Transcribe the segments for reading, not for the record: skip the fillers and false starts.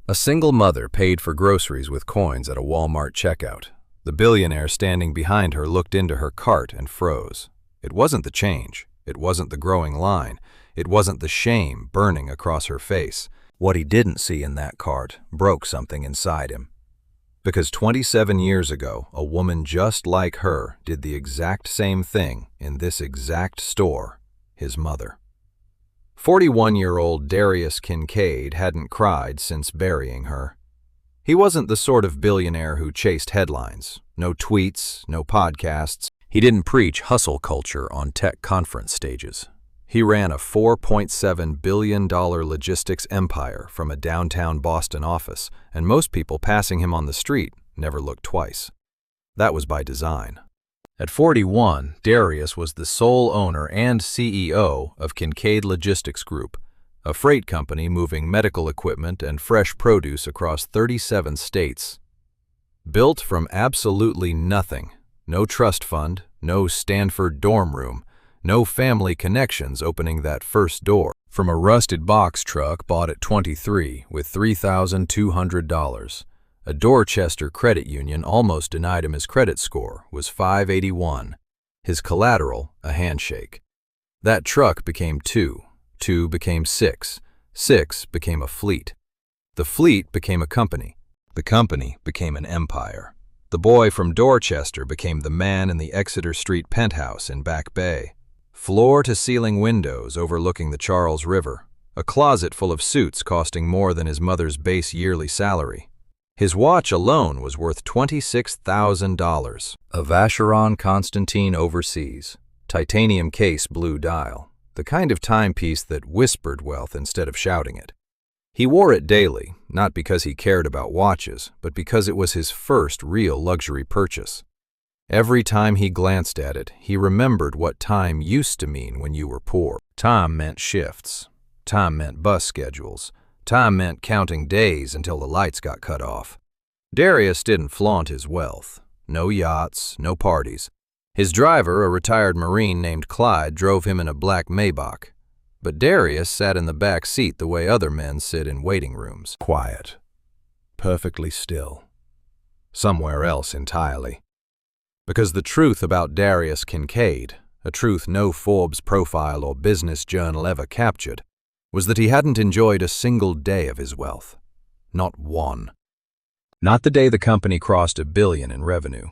A single mother paid for groceries with coins at a Walmart checkout. The billionaire standing behind her looked into her cart and froze. It wasn't the change. It wasn't the growing line. It wasn't the shame burning across her face. What he didn't see in that cart broke something inside him. Because 27 years ago, a woman just like her did the exact same thing in this exact store, his mother. 41-year-old Darius Kincaid hadn't cried since burying her. He wasn't the sort of billionaire who chased headlines. No tweets, no podcasts. He didn't preach hustle culture on tech conference stages. He ran a $4.7 billion logistics empire from a downtown Boston office, and most people passing him on the street never looked twice. That was by design. At 41, Darius was the sole owner and CEO of Kincaid Logistics Group, a freight company moving medical equipment and fresh produce across 37 states. Built from absolutely nothing, no trust fund, no Stanford dorm room, no family connections opening that first door. From a rusted box truck bought at 23 with $3,200, a Dorchester credit union almost denied him his credit score was 581. His collateral, a handshake. That truck became 2 became 6 became a fleet. The fleet became a company. The company became an empire. The boy from Dorchester became the man in the Exeter Street penthouse in Back Bay. Floor-to-ceiling windows overlooking the Charles River, a closet full of suits costing more than his mother's base yearly salary. His watch alone was worth $26,000. A Vacheron Constantine Overseas, titanium case blue dial, the kind of timepiece that whispered wealth instead of shouting it. He wore it daily, not because he cared about watches, but because it was his first real luxury purchase. Every time he glanced at it, he remembered what time used to mean when you were poor. Time meant shifts. Time meant bus schedules. Time meant counting days until the lights got cut off. Darius didn't flaunt his wealth. No yachts, no parties. His driver, a retired Marine named Clyde, drove him in a black Maybach. But Darius sat in the back seat the way other men sit in waiting rooms. Quiet. Perfectly still. Somewhere else entirely. Because the truth about Darius Kincaid, a truth no Forbes profile or business journal ever captured, was that he hadn't enjoyed a single day of his wealth. Not one. Not the day the company crossed $1 billion in revenue.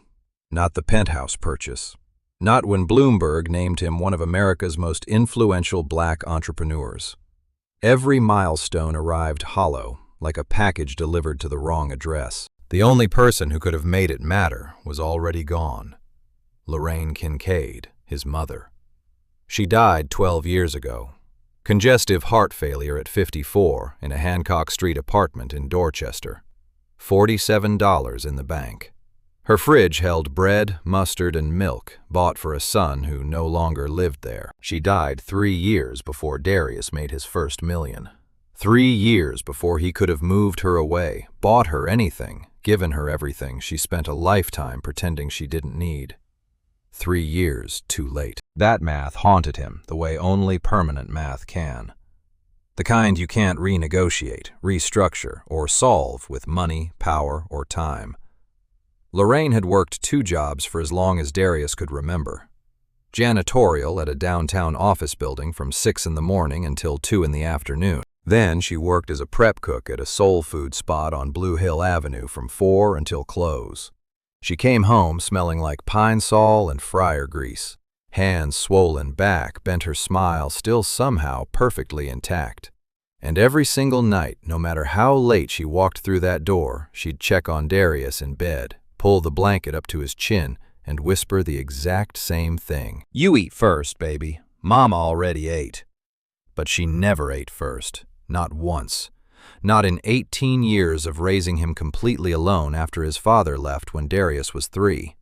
Not the penthouse purchase. Not when Bloomberg named him one of America's most influential black entrepreneurs. Every milestone arrived hollow, like a package delivered to the wrong address. The only person who could have made it matter was already gone. Lorraine Kincaid, his mother. She died 12 years ago. Congestive heart failure at 54 in a Hancock Street apartment in Dorchester. $47 in the bank. Her fridge held bread, mustard, and milk, bought for a son who no longer lived there. She died 3 years before Darius made his first $1 million. 3 years before he could have moved her away, bought her anything, given her everything she spent a lifetime pretending she didn't need. 3 years too late. That math haunted him the way only permanent math can. The kind you can't renegotiate, restructure, or solve with money, power, or time. Lorraine had worked 2 jobs for as long as Darius could remember. Janitorial at a downtown office building from 6 in the morning until 2 in the afternoon. Then she worked as a prep cook at a soul food spot on Blue Hill Avenue from 4 until close. She came home smelling like pine sol and fryer grease. Hands swollen back bent her smile still somehow perfectly intact. And every single night, no matter how late she walked through that door, she'd check on Darius in bed, pull the blanket up to his chin, and whisper the exact same thing. "You eat first, baby. Mama already ate." But she never ate first. Not once. Not in 18 years of raising him completely alone after his father left when Darius was 3.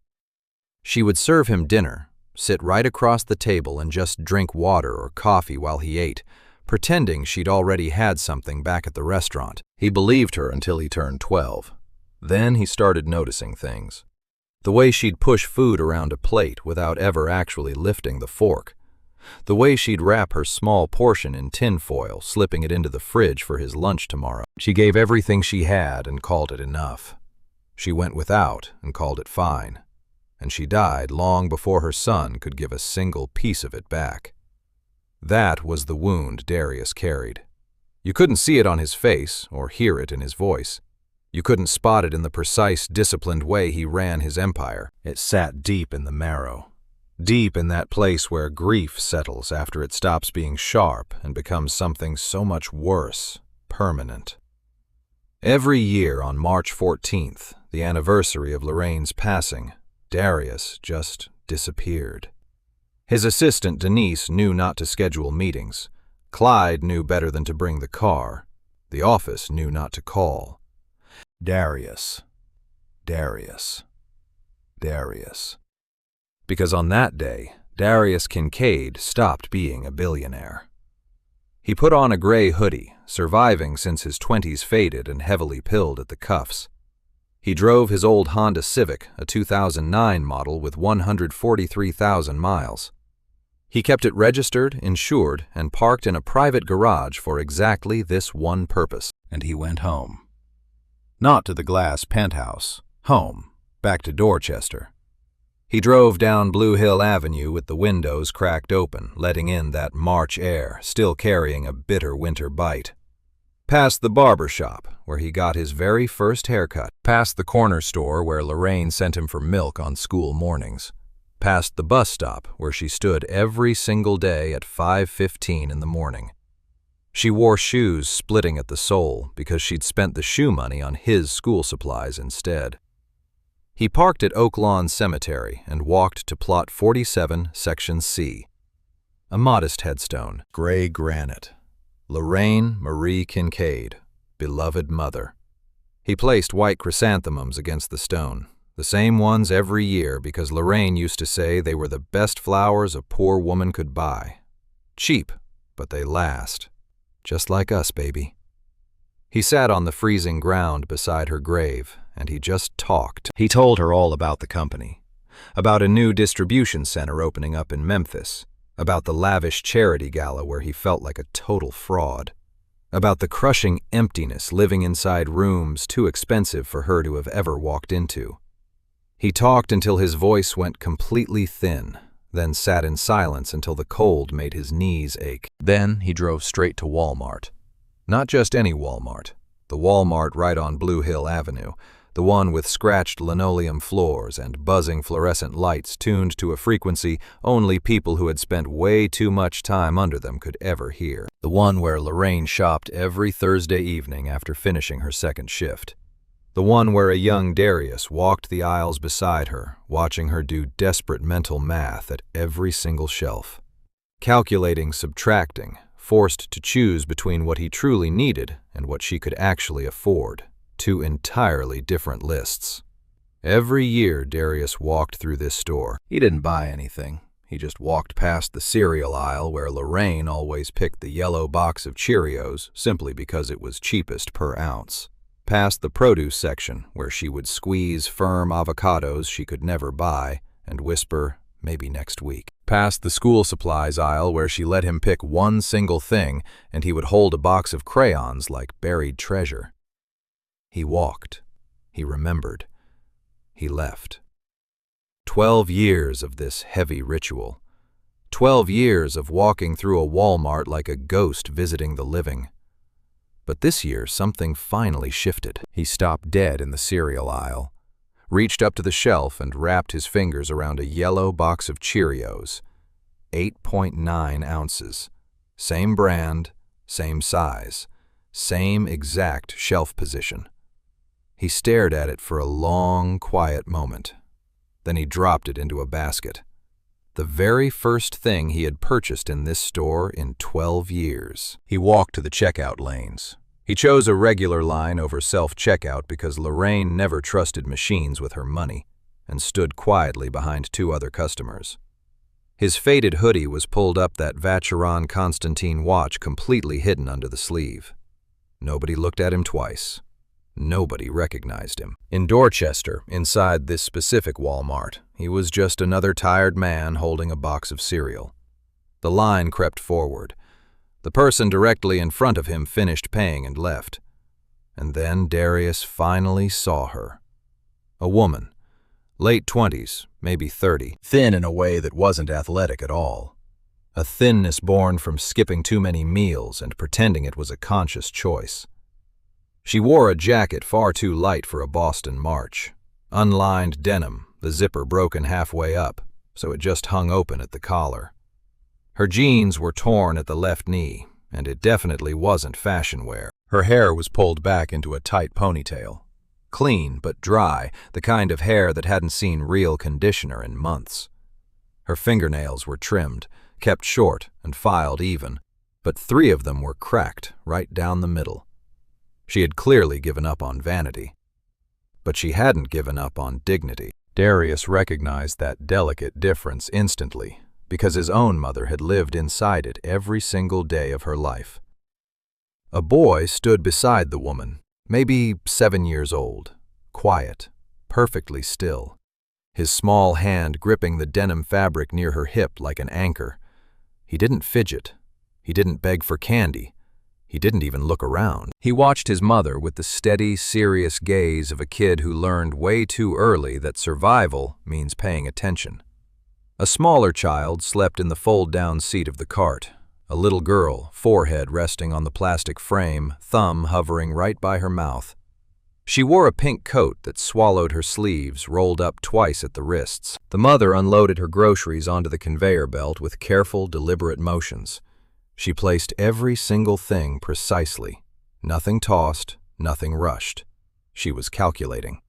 She would serve him dinner, sit right across the table and just drink water or coffee while he ate, pretending she'd already had something back at the restaurant. He believed her until he turned 12. Then he started noticing things. The way she'd push food around a plate without ever actually lifting the fork. The way she'd wrap her small portion in tinfoil, slipping it into the fridge for his lunch tomorrow. She gave everything she had and called it enough. She went without and called it fine. And she died long before her son could give a single piece of it back. That was the wound Darius carried. You couldn't see it on his face or hear it in his voice. You couldn't spot it in the precise, disciplined way he ran his empire. It sat deep in the marrow, deep in that place where grief settles after it stops being sharp and becomes something so much worse, permanent. Every year on March 14th, the anniversary of Lorraine's passing, Darius just disappeared. His assistant Denise knew not to schedule meetings. Clyde knew better than to bring the car. The office knew not to call. Darius. Darius. Darius. Because on that day, Darius Kincaid stopped being a billionaire. He put on a gray hoodie, surviving since his 20s faded and heavily pilled at the cuffs. He drove his old Honda Civic, a 2009 model with 143,000 miles. He kept it registered, insured, and parked in a private garage for exactly this one purpose. And he went home. Not to the glass penthouse. Home. Back to Dorchester. He drove down Blue Hill Avenue with the windows cracked open, letting in that March air, still carrying a bitter winter bite. Past the barber shop, where he got his very first haircut. Past the corner store where Lorraine sent him for milk on school mornings. Past the bus stop, where she stood every single day at 5:15 in the morning. She wore shoes splitting at the sole because she'd spent the shoe money on his school supplies instead. He parked at Oak Lawn Cemetery and walked to Plot 47, Section C. A modest headstone, gray granite. Lorraine Marie Kincaid, beloved mother. He placed white chrysanthemums against the stone, the same ones every year because Lorraine used to say they were the best flowers a poor woman could buy. Cheap, but they last. Just like us, baby. He sat on the freezing ground beside her grave, and he just talked. He told her all about the company, about a new distribution center opening up in Memphis, about the lavish charity gala where he felt like a total fraud, about the crushing emptiness living inside rooms too expensive for her to have ever walked into. He talked until his voice went completely thin, then sat in silence until the cold made his knees ache. Then he drove straight to Walmart. Not just any Walmart, the Walmart right on Blue Hill Avenue, the one with scratched linoleum floors and buzzing fluorescent lights tuned to a frequency only people who had spent way too much time under them could ever hear. The one where Lorraine shopped every Thursday evening after finishing her second shift. The one where a young Darius walked the aisles beside her, watching her do desperate mental math at every single shelf. Calculating, subtracting, forced to choose between what he truly needed and what she could actually afford. Two entirely different lists. Every year Darius walked through this store. He didn't buy anything. He just walked past the cereal aisle where Lorraine always picked the yellow box of Cheerios simply because it was cheapest per ounce. Past the produce section where she would squeeze firm avocados she could never buy and whisper, maybe next week. Past the school supplies aisle where she let him pick one single thing and he would hold a box of crayons like buried treasure. He walked. He remembered. He left. 12 years of this heavy ritual. 12 years of walking through a Walmart like a ghost visiting the living. But this year, something finally shifted. He stopped dead in the cereal aisle, reached up to the shelf and wrapped his fingers around a yellow box of Cheerios. 8.9 ounces. Same brand, same size, same exact shelf position. He stared at it for a long, quiet moment. Then he dropped it into a basket. The very first thing he had purchased in this store in 12 years. He walked to the checkout lanes. He chose a regular line over self-checkout because Lorraine never trusted machines with her money and stood quietly behind two other customers. His faded hoodie was pulled up that Vacheron Constantine watch completely hidden under the sleeve. Nobody looked at him twice. Nobody recognized him. In Dorchester, inside this specific Walmart, he was just another tired man holding a box of cereal. The line crept forward. The person directly in front of him finished paying and left. And then Darius finally saw her. A woman, late 20s, maybe 30, thin in a way that wasn't athletic at all. A thinness born from skipping too many meals and pretending it was a conscious choice. She wore a jacket far too light for a Boston march. Unlined denim, the zipper broken halfway up, so it just hung open at the collar. Her jeans were torn at the left knee, and it definitely wasn't fashion wear. Her hair was pulled back into a tight ponytail. Clean but dry, the kind of hair that hadn't seen real conditioner in months. Her fingernails were trimmed, kept short and filed even, but 3 of them were cracked right down the middle. She had clearly given up on vanity. But she hadn't given up on dignity. Darius recognized that delicate difference instantly, because his own mother had lived inside it every single day of her life. A boy stood beside the woman, maybe 7 years old, quiet, perfectly still, his small hand gripping the denim fabric near her hip like an anchor. He didn't fidget. He didn't beg for candy. He didn't even look around. He watched his mother with the steady, serious gaze of a kid who learned way too early that survival means paying attention. A smaller child slept in the fold-down seat of the cart. A little girl, forehead resting on the plastic frame, thumb hovering right by her mouth. She wore a pink coat that swallowed her sleeves, rolled up twice at the wrists. The mother unloaded her groceries onto the conveyor belt with careful, deliberate motions. She placed every single thing precisely. Nothing tossed, nothing rushed. She was calculating.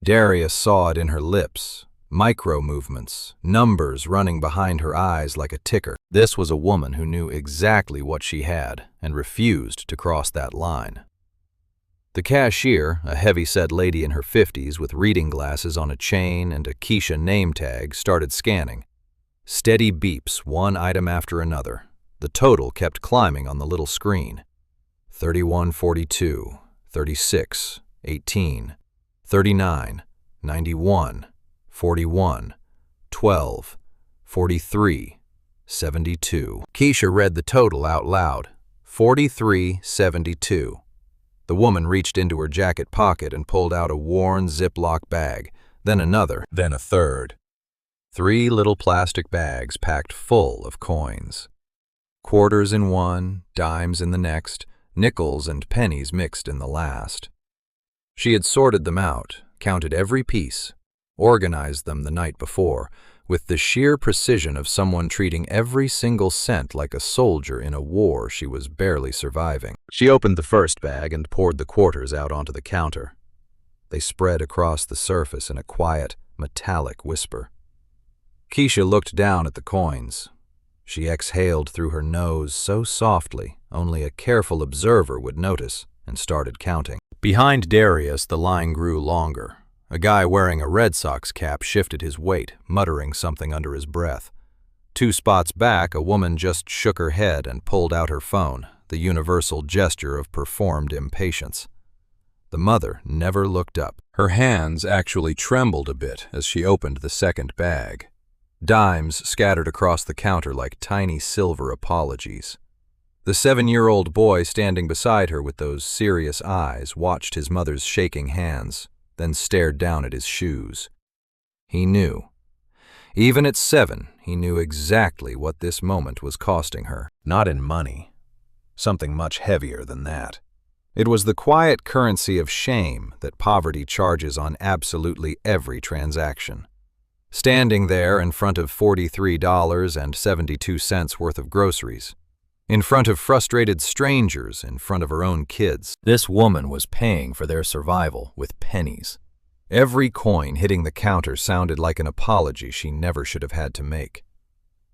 Darius saw it in her lips. Micro-movements, numbers running behind her eyes like a ticker. This was a woman who knew exactly what she had and refused to cross that line. The cashier, a heavy-set lady in her 50s with reading glasses on a chain and a Keisha name tag, started scanning. Steady beeps, one item after another. The total kept climbing on the little screen. 31.42, 36, 18, 39, 91, 41, 12, 43, 72. Keisha read the total out loud. 43.72. The woman reached into her jacket pocket and pulled out a worn Ziploc bag, then another, then a third. 3 little plastic bags packed full of coins. Quarters in one, dimes in the next, nickels and pennies mixed in the last. She had sorted them out, counted every piece, organized them the night before, with the sheer precision of someone treating every single cent like a soldier in a war she was barely surviving. She opened the first bag and poured the quarters out onto the counter. They spread across the surface in a quiet, metallic whisper. Keisha looked down at the coins. She exhaled through her nose so softly only a careful observer would notice, and started counting. Behind Darius, the line grew longer. A guy wearing a Red Sox cap shifted his weight, muttering something under his breath. 2 spots back, a woman just shook her head and pulled out her phone, the universal gesture of performed impatience. The mother never looked up. Her hands actually trembled a bit as she opened the second bag. Dimes scattered across the counter like tiny silver apologies. The 7-year-old boy standing beside her with those serious eyes watched his mother's shaking hands, then stared down at his shoes. He knew. Even at 7, he knew exactly what this moment was costing her. Not in money. Something much heavier than that. It was the quiet currency of shame that poverty charges on absolutely every transaction. Standing there in front of $43.72 worth of groceries, in front of frustrated strangers, in front of her own kids, this woman was paying for their survival with pennies. Every coin hitting the counter sounded like an apology she never should have had to make.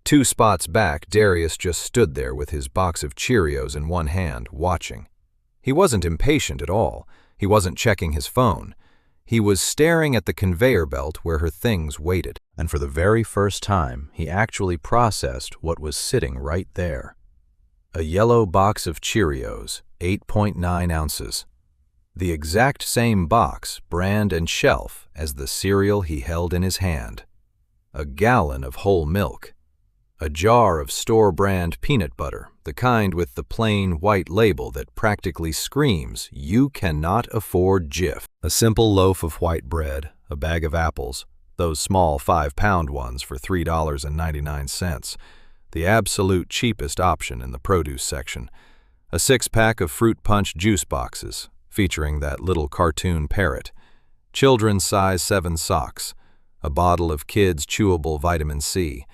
2 spots back, Darius just stood there with his box of Cheerios in one hand, watching. He wasn't impatient at all. He wasn't checking his phone. He was staring at the conveyor belt where her things waited, and for the very first time, he actually processed what was sitting right there. A yellow box of Cheerios, 8.9 ounces. The exact same box, brand, and shelf as the cereal he held in his hand. A gallon of whole milk. a jar of store-brand peanut butter, the kind with the plain white label that practically screams, "You cannot afford Jif." A simple loaf of white bread, a bag of apples, those small 5-pound ones for $3.99, the absolute cheapest option in the produce section, a 6-pack of fruit punch juice boxes, featuring that little cartoon parrot, children's size 7 socks, a bottle of kids' chewable vitamin C,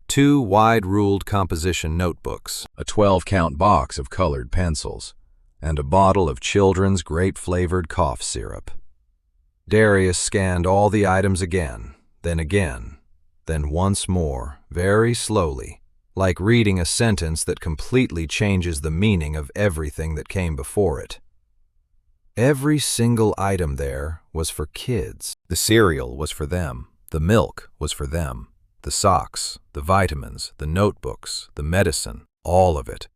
2 wide-ruled composition notebooks, a 12-count box of colored pencils, and a bottle of children's grape-flavored cough syrup. Darius scanned all the items again, then once more, very slowly, like reading a sentence that completely changes the meaning of everything that came before it. Every single item there was for kids. The cereal was for them. The milk was for them. The socks, the vitamins, the notebooks, the medicine, all of it.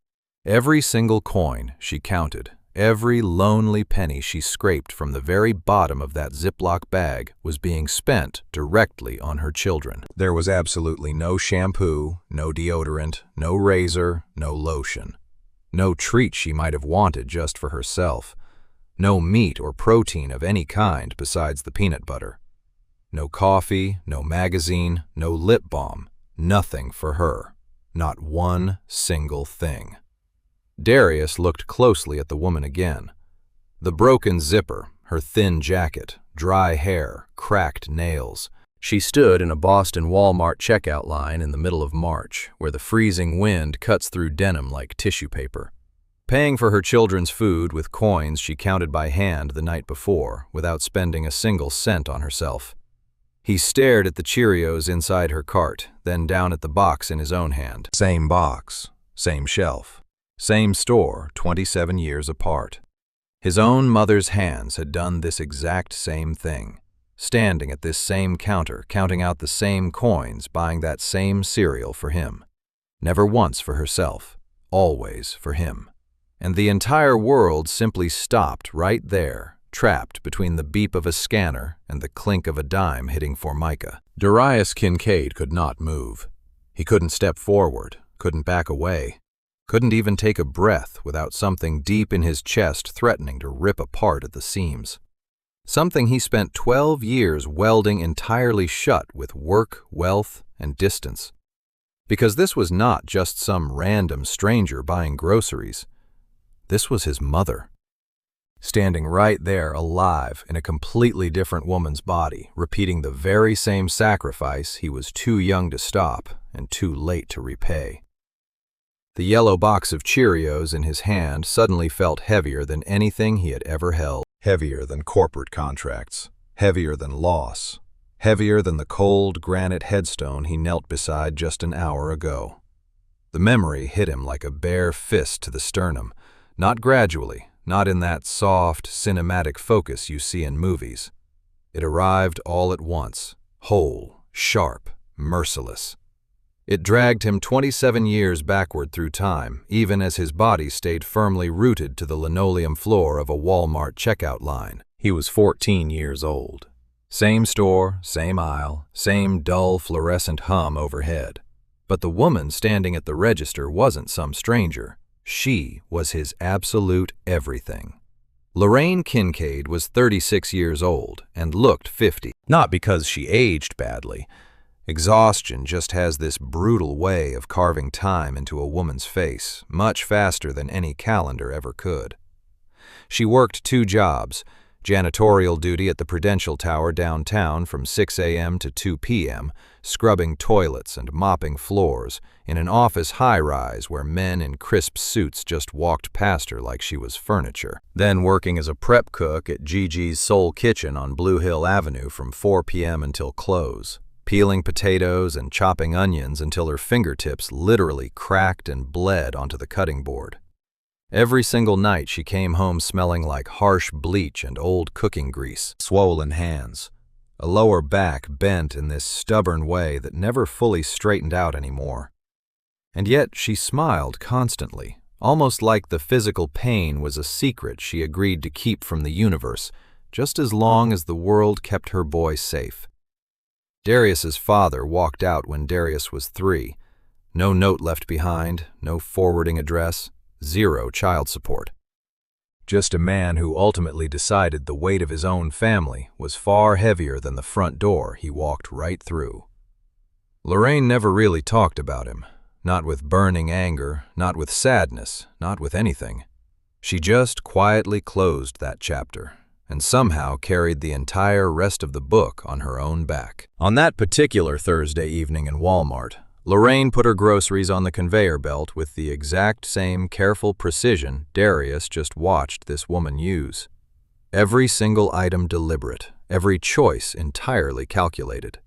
Every single coin she counted, every lonely penny she scraped from the very bottom of that Ziploc bag was being spent directly on her children. There was absolutely no shampoo, no deodorant, no razor, no lotion. No treat she might have wanted just for herself. No meat or protein of any kind besides the peanut butter. No coffee, no magazine, no lip balm, nothing for her. Not one single thing. Darius looked closely at the woman again. The broken zipper, her thin jacket, dry hair, cracked nails. She stood in a Boston Walmart checkout line in the middle of March, where the freezing wind cuts through denim like tissue paper. Paying for her children's food with coins she counted by hand the night before, without spending a single cent on herself. He stared at the Cheerios inside her cart, then down at the box in his own hand. Same box, same shelf, same store 27 years apart. His own mother's hands had done this exact same thing, standing at this same counter, counting out the same coins, buying that same cereal for him. Never once for herself, always for him. And the entire world simply stopped right there, trapped between the beep of a scanner and the clink of a dime hitting Formica. Darius Kincaid could not move. He couldn't step forward, couldn't back away, couldn't even take a breath without something deep in his chest threatening to rip apart at the seams. Something he spent 12 years welding entirely shut with work, wealth, and distance. Because this was not just some random stranger buying groceries. This was his mother. Standing right there alive in a completely different woman's body, repeating the very same sacrifice he was too young to stop and too late to repay. The yellow box of Cheerios in his hand suddenly felt heavier than anything he had ever held. Heavier than corporate contracts, heavier than loss, heavier than the cold granite headstone he knelt beside just an hour ago. The memory hit him like a bare fist to the sternum, not gradually, not in that soft, cinematic focus you see in movies. It arrived all at once, whole, sharp, merciless. It dragged him 27 years backward through time, even as his body stayed firmly rooted to the linoleum floor of a Walmart checkout line. He was 14 years old. Same store, same aisle, same dull fluorescent hum overhead. But the woman standing at the register wasn't some stranger. She was his absolute everything. Lorraine Kincaid was 36 years old and looked 50. Not because she aged badly. Exhaustion just has this brutal way of carving time into a woman's face, much faster than any calendar ever could. She worked 2 jobs, janitorial duty at the Prudential Tower downtown from 6 a.m. to 2 p.m., scrubbing toilets and mopping floors in an office high-rise where men in crisp suits just walked past her like she was furniture. Then working as a prep cook at Gigi's Soul Kitchen on Blue Hill Avenue from 4 p.m. until close, peeling potatoes and chopping onions until her fingertips literally cracked and bled onto the cutting board. Every single night she came home smelling like harsh bleach and old cooking grease, swollen hands, a lower back bent in this stubborn way that never fully straightened out anymore. And yet she smiled constantly, almost like the physical pain was a secret she agreed to keep from the universe, just as long as the world kept her boy safe. Darius's father walked out when Darius was 3, No note left behind, no forwarding address, zero child support. Just a man who ultimately decided the weight of his own family was far heavier than the front door he walked right through. Lorraine never really talked about him, not with burning anger, not with sadness, not with anything. She just quietly closed that chapter and somehow carried the entire rest of the book on her own back. On that particular Thursday evening in Walmart, Lorraine put her groceries on the conveyor belt with the exact same careful precision Darius just watched this woman use. Every single item deliberate, every choice entirely calculated.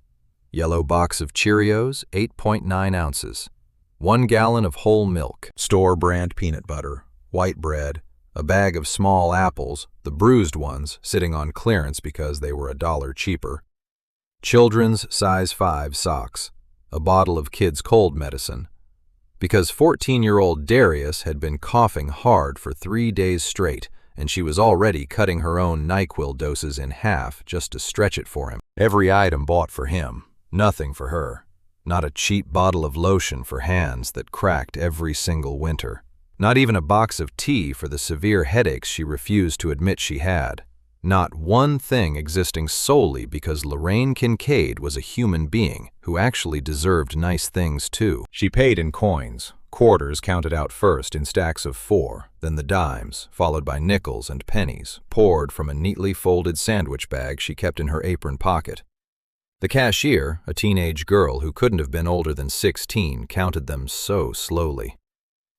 Yellow box of Cheerios, 8.9 ounces. 1 gallon of whole milk. Store-brand peanut butter. White bread. A bag of small apples, the bruised ones, sitting on clearance because they were $1 cheaper. Children's size 5 socks. A bottle of kids' cold medicine. Because 14-year-old Darius had been coughing hard for 3 days straight, and she was already cutting her own NyQuil doses in half just to stretch it for him. Every item bought for him, nothing for her. Not a cheap bottle of lotion for hands that cracked every single winter. Not even a box of tea for the severe headaches she refused to admit she had. Not one thing existing solely because Lorraine Kincaid was a human being who actually deserved nice things too. She paid in coins, quarters counted out first in stacks of 4, then the dimes, followed by nickels and pennies, poured from a neatly folded sandwich bag she kept in her apron pocket. The cashier, a teenage girl who couldn't have been older than 16, counted them so slowly.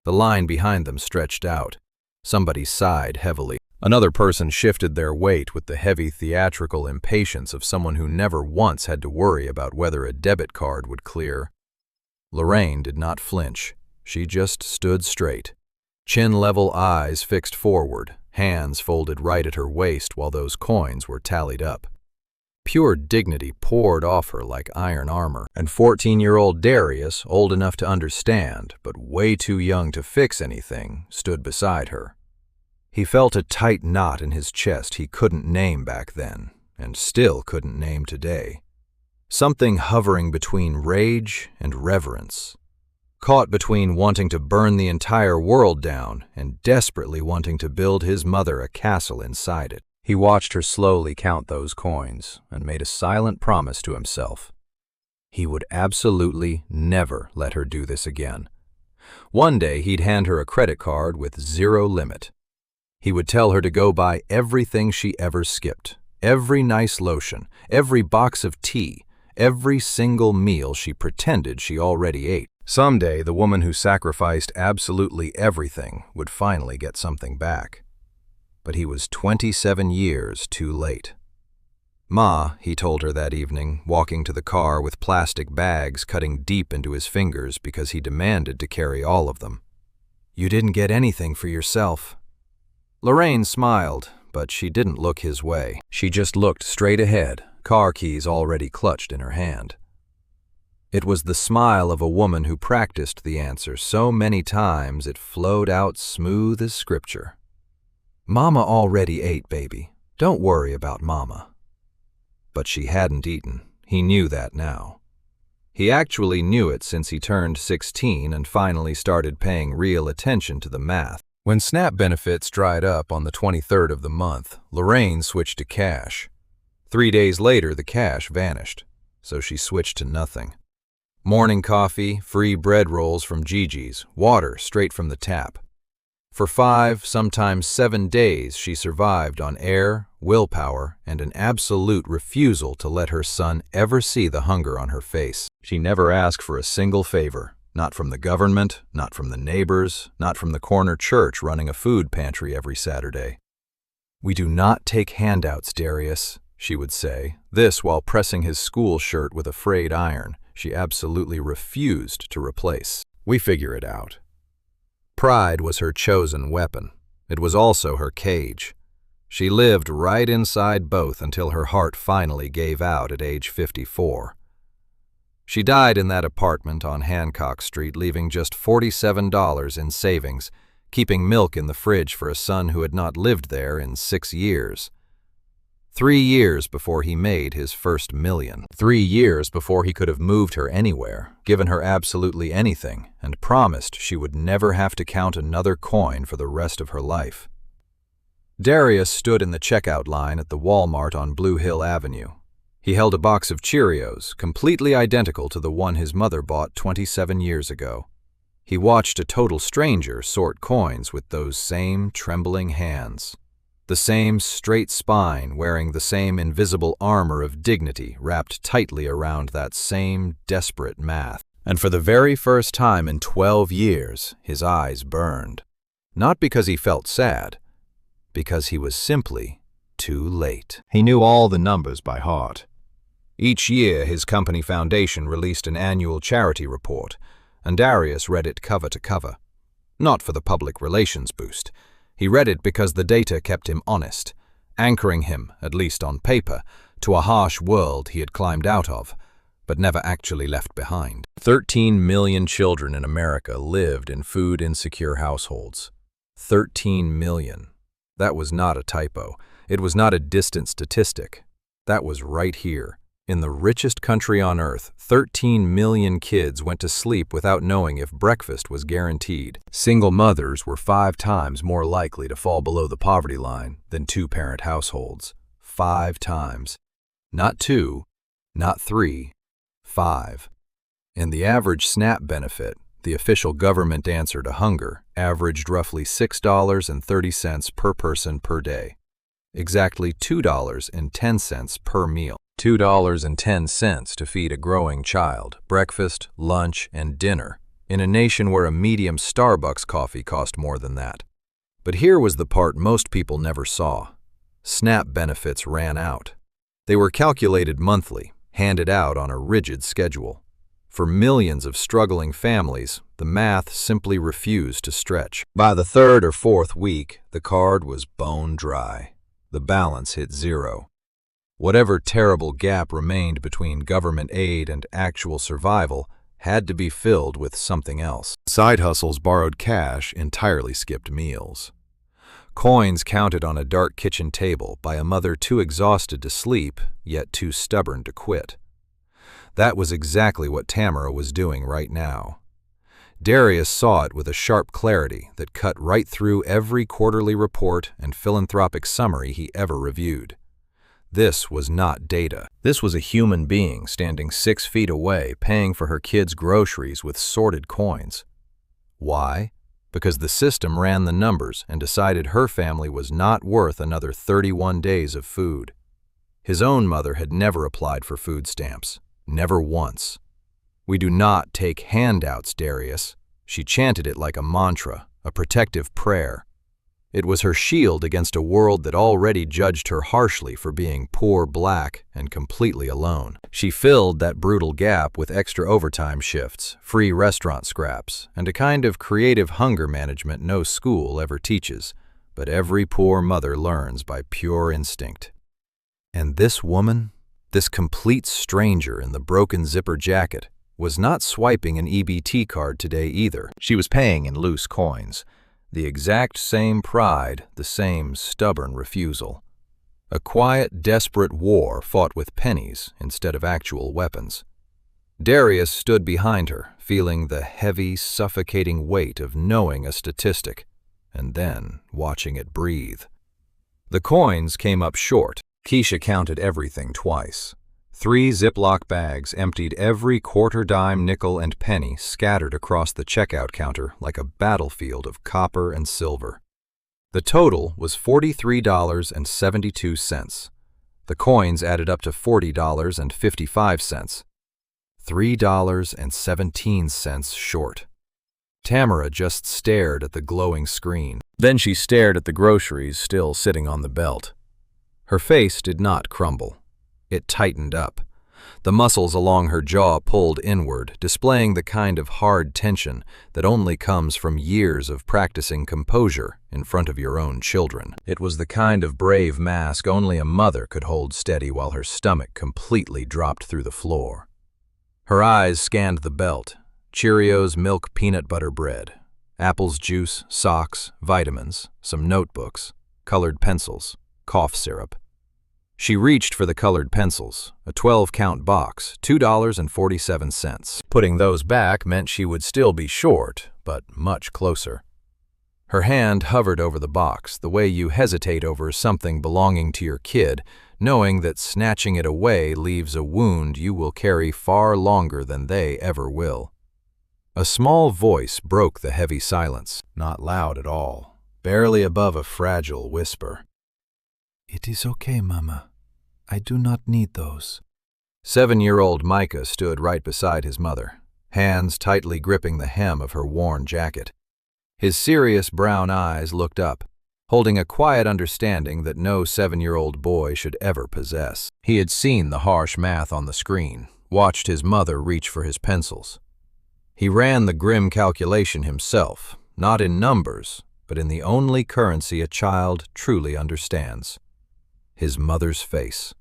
The line behind them stretched out. Somebody sighed heavily. Another person shifted their weight with the heavy theatrical impatience of someone who never once had to worry about whether a debit card would clear. Lorraine did not flinch. She just stood straight. Chin-level eyes fixed forward, hands folded right at her waist while those coins were tallied up. Pure dignity poured off her like iron armor, and 14-year-old Darius, old enough to understand, but way too young to fix anything, stood beside her. He felt a tight knot in his chest he couldn't name back then, and still couldn't name today. Something hovering between rage and reverence. Caught between wanting to burn the entire world down and desperately wanting to build his mother a castle inside it. He watched her slowly count those coins and made a silent promise to himself. He would absolutely never let her do this again. One day he'd hand her a credit card with 0 limit. He would tell her to go buy everything she ever skipped, every nice lotion, every box of tea, every single meal she pretended she already ate. Someday the woman who sacrificed absolutely everything would finally get something back. But he was 27 years too late. "Ma," he told her that evening, walking to the car with plastic bags cutting deep into his fingers because he demanded to carry all of them. "You didn't get anything for yourself." Lorraine smiled, but she didn't look his way. She just looked straight ahead, car keys already clutched in her hand. It was the smile of a woman who practiced the answer so many times it flowed out smooth as scripture. "Mama already ate, baby. Don't worry about Mama." But she hadn't eaten. He knew that now. He actually knew it since he turned 16 and finally started paying real attention to the math. When SNAP benefits dried up on the 23rd of the month, Lorraine switched to cash. 3 days later, the cash vanished, so she switched to nothing. Morning coffee, free bread rolls from Gigi's, water straight from the tap. For 5, sometimes 7 days, she survived on air, willpower, and an absolute refusal to let her son ever see the hunger on her face. She never asked for a single favor, not from the government, not from the neighbors, not from the corner church running a food pantry every Saturday. "We do not take handouts, Darius," she would say, this while pressing his school shirt with a frayed iron she absolutely refused to replace. "We figure it out." Pride was her chosen weapon. It was also her cage. She lived right inside both until her heart finally gave out at age 54. She died in that apartment on Hancock Street, leaving just $47 in savings, keeping milk in the fridge for a son who had not lived there in 6 years. 3 years before he made his first million. 3 years before he could have moved her anywhere, given her absolutely anything, and promised she would never have to count another coin for the rest of her life. Darius stood in the checkout line at the Walmart on Blue Hill Avenue. He held a box of Cheerios, completely identical to the one his mother bought 27 years ago. He watched a total stranger sort coins with those same trembling hands. The same straight spine wearing the same invisible armor of dignity wrapped tightly around that same desperate math. And for the very first time in 12 years, his eyes burned. Not because he felt sad, because he was simply too late. He knew all the numbers by heart. Each year, his company foundation released an annual charity report, and Darius read it cover to cover. Not for the public relations boost. He read it because the data kept him honest, anchoring him, at least on paper, to a harsh world he had climbed out of, but never actually left behind. 13 million children in America lived in food-insecure households. 13 million. That was not a typo. It was not a distant statistic. That was right here. In the richest country on earth, 13 million kids went to sleep without knowing if breakfast was guaranteed. Single mothers were 5 times more likely to fall below the poverty line than 2-parent households. 5 times. Not 2, not 3, 5. And the average SNAP benefit, the official government answer to hunger, averaged roughly $6.30 per person per day. Exactly $2.10 per meal. $2.10 to feed a growing child, breakfast, lunch, and dinner, in a nation where a medium Starbucks coffee cost more than that. But here was the part most people never saw. SNAP benefits ran out. They were calculated monthly, handed out on a rigid schedule. For millions of struggling families, the math simply refused to stretch. By the 3rd or 4th week, the card was bone dry. The balance hit 0. Whatever terrible gap remained between government aid and actual survival had to be filled with something else. Side hustles borrowed cash entirely skipped meals. Coins counted on a dark kitchen table by a mother too exhausted to sleep, yet too stubborn to quit. That was exactly what Tamara was doing right now. Darius saw it with a sharp clarity that cut right through every quarterly report and philanthropic summary he ever reviewed. This was not data. This was a human being standing 6 feet away paying for her kids' groceries with sorted coins. Why? Because the system ran the numbers and decided her family was not worth another 31 days of food. His own mother had never applied for food stamps. Never once. "We do not take handouts, Darius." She chanted it like a mantra, a protective prayer. It was her shield against a world that already judged her harshly for being poor, black, and completely alone. She filled that brutal gap with extra overtime shifts, free restaurant scraps, and a kind of creative hunger management no school ever teaches, but every poor mother learns by pure instinct. And this woman, this complete stranger in the broken zipper jacket, was not swiping an EBT card today either. She was paying in loose coins. The exact same pride, the same stubborn refusal. A quiet, desperate war fought with pennies instead of actual weapons. Darius stood behind her, feeling the heavy, suffocating weight of knowing a statistic, and then watching it breathe. The coins came up short. Keisha counted everything twice. 3 Ziploc bags emptied every quarter, dime, nickel, and penny scattered across the checkout counter like a battlefield of copper and silver. The total was $43.72. The coins added up to $40.55. $3.17 short. Tamara just stared at the glowing screen. Then she stared at the groceries still sitting on the belt. Her face did not crumble. It tightened up. The muscles along her jaw pulled inward, displaying the kind of hard tension that only comes from years of practicing composure in front of your own children. It was the kind of brave mask only a mother could hold steady while her stomach completely dropped through the floor. Her eyes scanned the belt. Cheerios, milk, peanut butter bread, apples, juice, socks, vitamins, some notebooks, colored pencils, cough syrup. She reached for the colored pencils, a 12-count box, $2.47. Putting those back meant she would still be short, but much closer. Her hand hovered over the box, the way you hesitate over something belonging to your kid, knowing that snatching it away leaves a wound you will carry far longer than they ever will. A small voice broke the heavy silence, not loud at all, barely above a fragile whisper. "It is okay, Mama. I do not need those." 7-year-old Micah stood right beside his mother, hands tightly gripping the hem of her worn jacket. His serious brown eyes looked up, holding a quiet understanding that no 7-year-old boy should ever possess. He had seen the harsh math on the screen, watched his mother reach for his pencils. He ran the grim calculation himself, not in numbers, but in the only currency a child truly understands. His mother's face,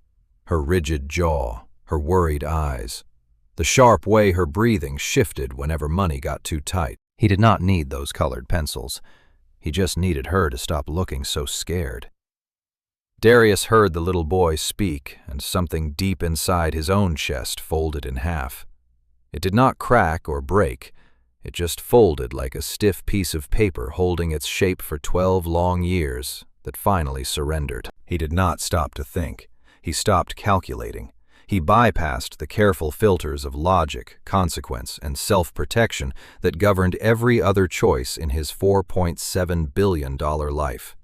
her rigid jaw, her worried eyes, the sharp way her breathing shifted whenever money got too tight. He did not need those colored pencils. He just needed her to stop looking so scared. Darius heard the little boy speak, and something deep inside his own chest folded in half. It did not crack or break. It just folded like a stiff piece of paper holding its shape for 12 long years that finally surrendered. He did not stop to think. He stopped calculating. He bypassed the careful filters of logic, consequence, and self-protection that governed every other choice in his $4.7 billion life.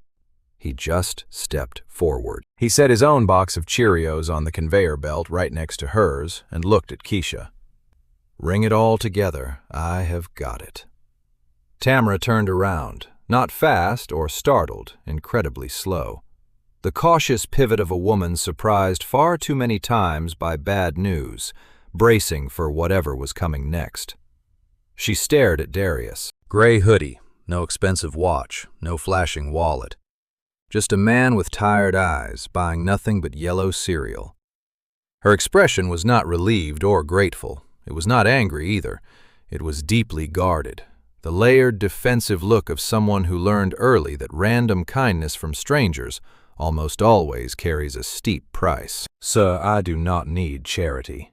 He just stepped forward. He set his own box of Cheerios on the conveyor belt right next to hers and looked at Keisha. Ring it all together, I have got it. Tamara turned around, not fast or startled, incredibly slow. The cautious pivot of a woman surprised far too many times by bad news, bracing for whatever was coming next. She stared at Darius. Gray hoodie, no expensive watch, no flashing wallet. Just a man with tired eyes, buying nothing but yellow cereal. Her expression was not relieved or grateful. It was not angry either. It was deeply guarded. The layered, defensive look of someone who learned early that random kindness from strangers almost always carries a steep price. Sir, I do not need charity.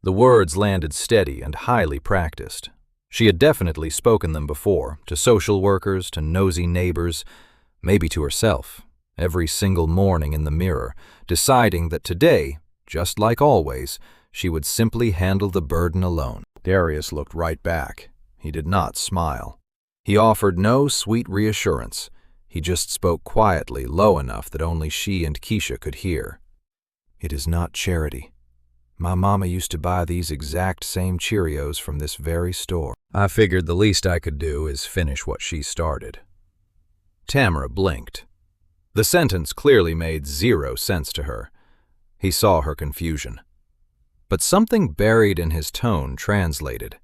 The words landed steady and highly practiced. She had definitely spoken them before, to social workers, to nosy neighbors, maybe to herself, every single morning in the mirror, deciding that today, just like always, she would simply handle the burden alone. Darius looked right back. He did not smile. He offered no sweet reassurance. He just spoke quietly, low enough that only she and Keisha could hear. It is not charity. My mama used to buy these exact same Cheerios from this very store. I figured the least I could do is finish what she started. Tamara blinked. The sentence clearly made zero sense to her. He saw her confusion. But something buried in his tone translated.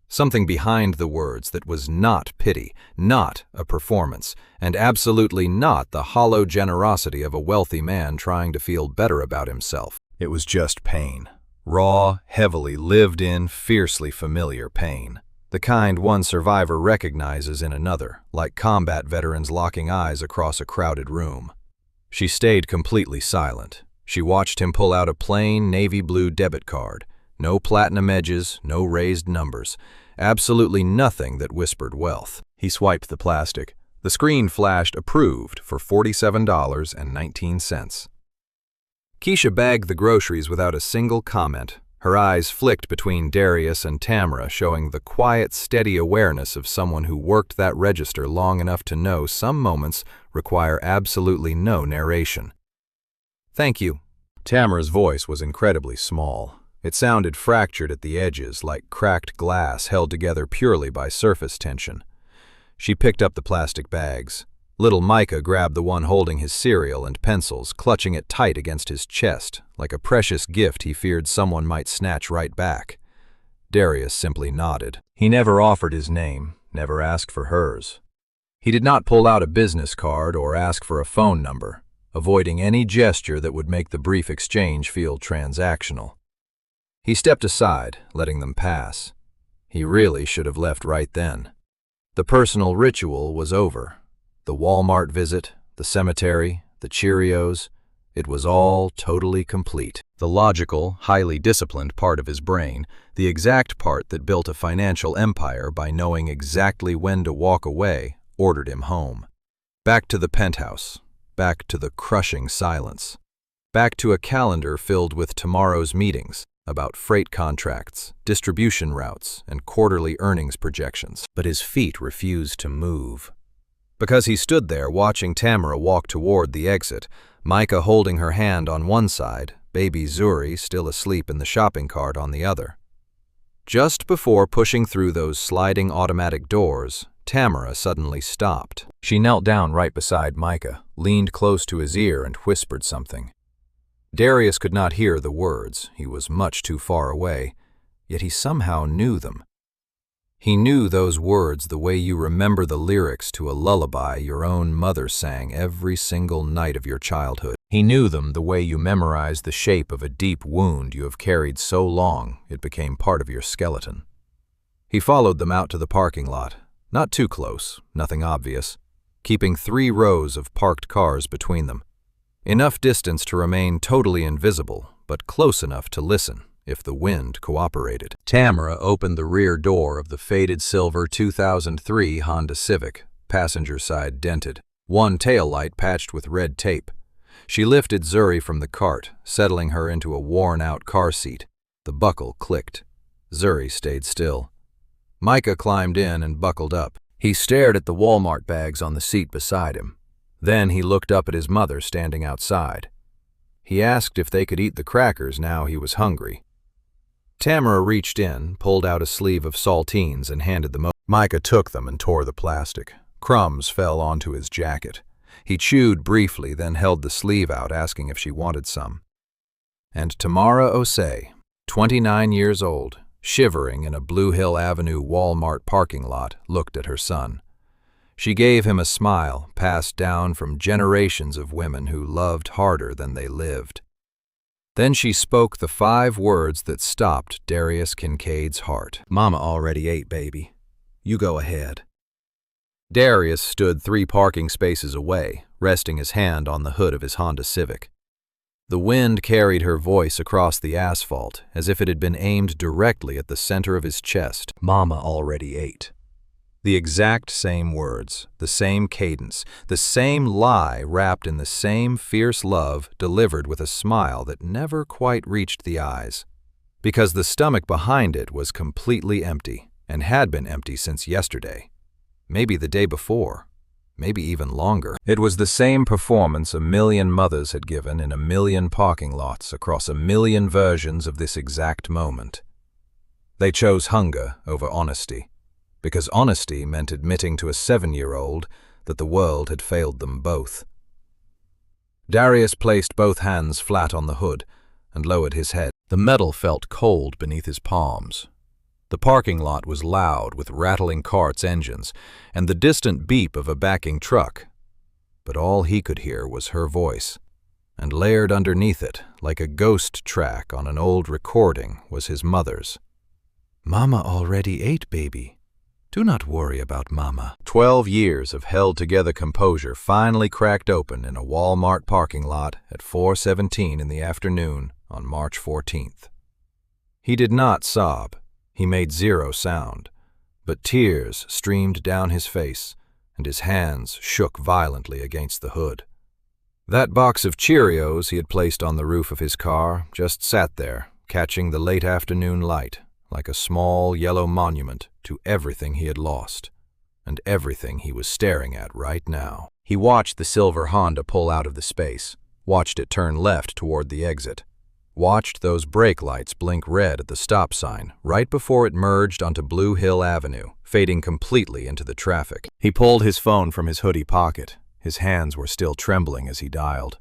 Something behind the words that was not pity, not a performance, and absolutely not the hollow generosity of a wealthy man trying to feel better about himself. It was just pain. Raw, heavily lived-in, fiercely familiar pain. The kind one survivor recognizes in another, like combat veterans locking eyes across a crowded room. She stayed completely silent. She watched him pull out a plain navy blue debit card. No platinum edges, no raised numbers. Absolutely nothing that whispered wealth. He swiped the plastic. The screen flashed approved for $47.19. Keisha bagged the groceries without a single comment. Her eyes flicked between Darius and Tamara, showing the quiet, steady awareness of someone who worked that register long enough to know some moments require absolutely no narration. Thank you. Tamara's voice was incredibly small. It sounded fractured at the edges, like cracked glass held together purely by surface tension. She picked up the plastic bags. Little Micah grabbed the one holding his cereal and pencils, clutching it tight against his chest, like a precious gift he feared someone might snatch right back. Darius simply nodded. He never offered his name, never asked for hers. He did not pull out a business card or ask for a phone number, avoiding any gesture that would make the brief exchange feel transactional. He stepped aside, letting them pass. He really should have left right then. The personal ritual was over. The Walmart visit, the cemetery, the Cheerios. It was all totally complete. The logical, highly disciplined part of his brain, the exact part that built a financial empire by knowing exactly when to walk away, ordered him home. Back to the penthouse. Back to the crushing silence. Back to a calendar filled with tomorrow's meetings about freight contracts, distribution routes, and quarterly earnings projections. But his feet refused to move. Because he stood there watching Tamara walk toward the exit, Micah holding her hand on one side, baby Zuri still asleep in the shopping cart on the other. Just before pushing through those sliding automatic doors, Tamara suddenly stopped. She knelt down right beside Micah, leaned close to his ear and whispered something. Darius could not hear the words, he was much too far away, yet he somehow knew them. He knew those words the way you remember the lyrics to a lullaby your own mother sang every single night of your childhood. He knew them the way you memorize the shape of a deep wound you have carried so long it became part of your skeleton. He followed them out to the parking lot, not too close, nothing obvious, keeping 3 rows of parked cars between them. Enough distance to remain totally invisible, but close enough to listen if the wind cooperated. Tamara opened the rear door of the faded silver 2003 Honda Civic, passenger side dented, one taillight patched with red tape. She lifted Zuri from the cart, settling her into a worn-out car seat. The buckle clicked. Zuri stayed still. Micah climbed in and buckled up. He stared at the Walmart bags on the seat beside him. Then he looked up at his mother standing outside. He asked if they could eat the crackers now he was hungry. Tamara reached in, pulled out a sleeve of saltines and handed them over. Micah took them and tore the plastic. Crumbs fell onto his jacket. He chewed briefly, then held the sleeve out, asking if she wanted some. And Tamara Osei, 29 years old, shivering in a Blue Hill Avenue Walmart parking lot, looked at her son. She gave him a smile passed down from generations of women who loved harder than they lived. Then she spoke the 5 words that stopped Darius Kincaid's heart. "Mama already ate, baby. You go ahead." Darius stood 3 parking spaces away, resting his hand on the hood of his Honda Civic. The wind carried her voice across the asphalt as if it had been aimed directly at the center of his chest. "Mama already ate." The exact same words, the same cadence, the same lie wrapped in the same fierce love delivered with a smile that never quite reached the eyes. Because the stomach behind it was completely empty, and had been empty since yesterday. Maybe the day before, maybe even longer. It was the same performance a million mothers had given in a million parking lots across a million versions of this exact moment. They chose hunger over honesty. Because honesty meant admitting to a 7-year-old that the world had failed them both. Darius placed both hands flat on the hood and lowered his head. The metal felt cold beneath his palms. The parking lot was loud with rattling carts' engines and the distant beep of a backing truck. But all he could hear was her voice, and layered underneath it, like a ghost track on an old recording, was his mother's. "Mama already ate, baby. Do not worry about Mama." 12 years of held-together composure finally cracked open in a Walmart parking lot at 4:17 in the afternoon on March 14th. He did not sob. He made 0 sound, but tears streamed down his face, and his hands shook violently against the hood. That box of Cheerios he had placed on the roof of his car just sat there, catching the late afternoon light, like a small yellow monument to everything he had lost, and everything he was staring at right now. He watched the silver Honda pull out of the space, watched it turn left toward the exit, watched those brake lights blink red at the stop sign right before it merged onto Blue Hill Avenue, fading completely into the traffic. He pulled his phone from his hoodie pocket. His hands were still trembling as he dialed.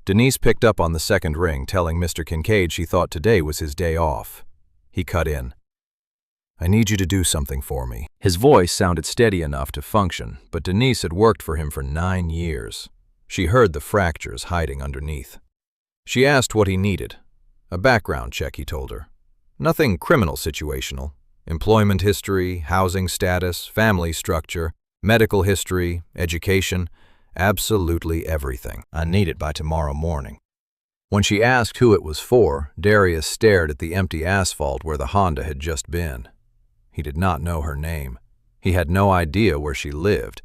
Denise picked up on the second ring, telling Mr. Kincaid she thought today was his day off. He cut in. "I need you to do something for me." His voice sounded steady enough to function, but Denise had worked for him for 9 years. She heard the fractures hiding underneath. She asked what he needed. A background check, he told her. Nothing criminal situational. Employment history, housing status, family structure, medical history, education, Absolutely everything. I need it by tomorrow morning. When she asked who it was for, Darius stared at the empty asphalt where the Honda had just been. He did not know her name. He had no idea where she lived.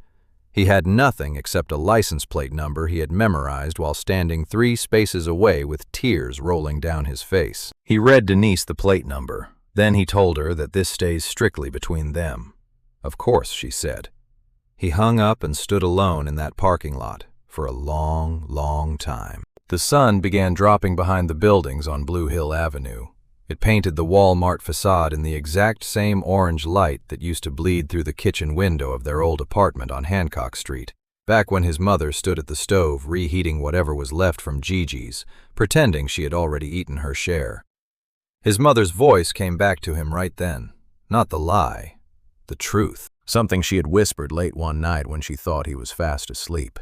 He had nothing except a license plate number he had memorized while standing 3 spaces away with tears rolling down his face. He read Denise the plate number. Then he told her that this stays strictly between them. Of course, she said. He hung up and stood alone in that parking lot for a long, long time. The sun began dropping behind the buildings on Blue Hill Avenue. It painted the Walmart facade in the exact same orange light that used to bleed through the kitchen window of their old apartment on Hancock Street, back when his mother stood at the stove reheating whatever was left from Gigi's, pretending she had already eaten her share. His mother's voice came back to him right then. Not the lie, the truth. Something she had whispered late one night when she thought he was fast asleep.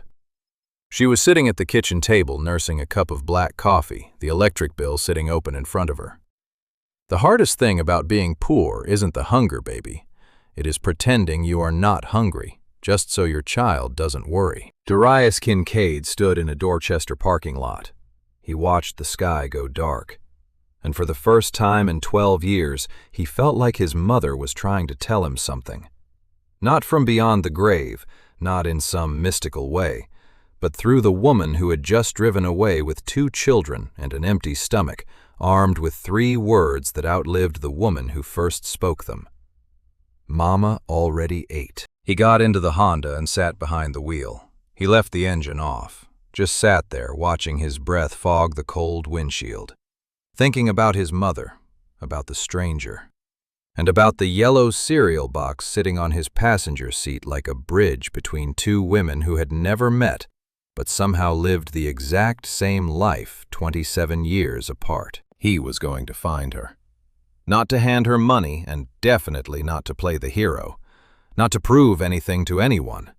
She was sitting at the kitchen table nursing a cup of black coffee, the electric bill sitting open in front of her. The hardest thing about being poor isn't the hunger, baby. It is pretending you are not hungry, just so your child doesn't worry. Darius Kincaid stood in a Dorchester parking lot. He watched the sky go dark. And for the first time in 12 years, he felt like his mother was trying to tell him something. Not from beyond the grave, not in some mystical way, but through the woman who had just driven away with 2 children and an empty stomach, armed with 3 words that outlived the woman who first spoke them. Mama already ate. He got into the Honda and sat behind the wheel. He left the engine off, just sat there watching his breath fog the cold windshield, thinking about his mother, about the stranger, and about the yellow cereal box sitting on his passenger seat like a bridge between 2 women who had never met, but somehow lived the exact same life 27 years apart. He was going to find her. Not to hand her money, and definitely not to play the hero. Not to prove anything to anyone.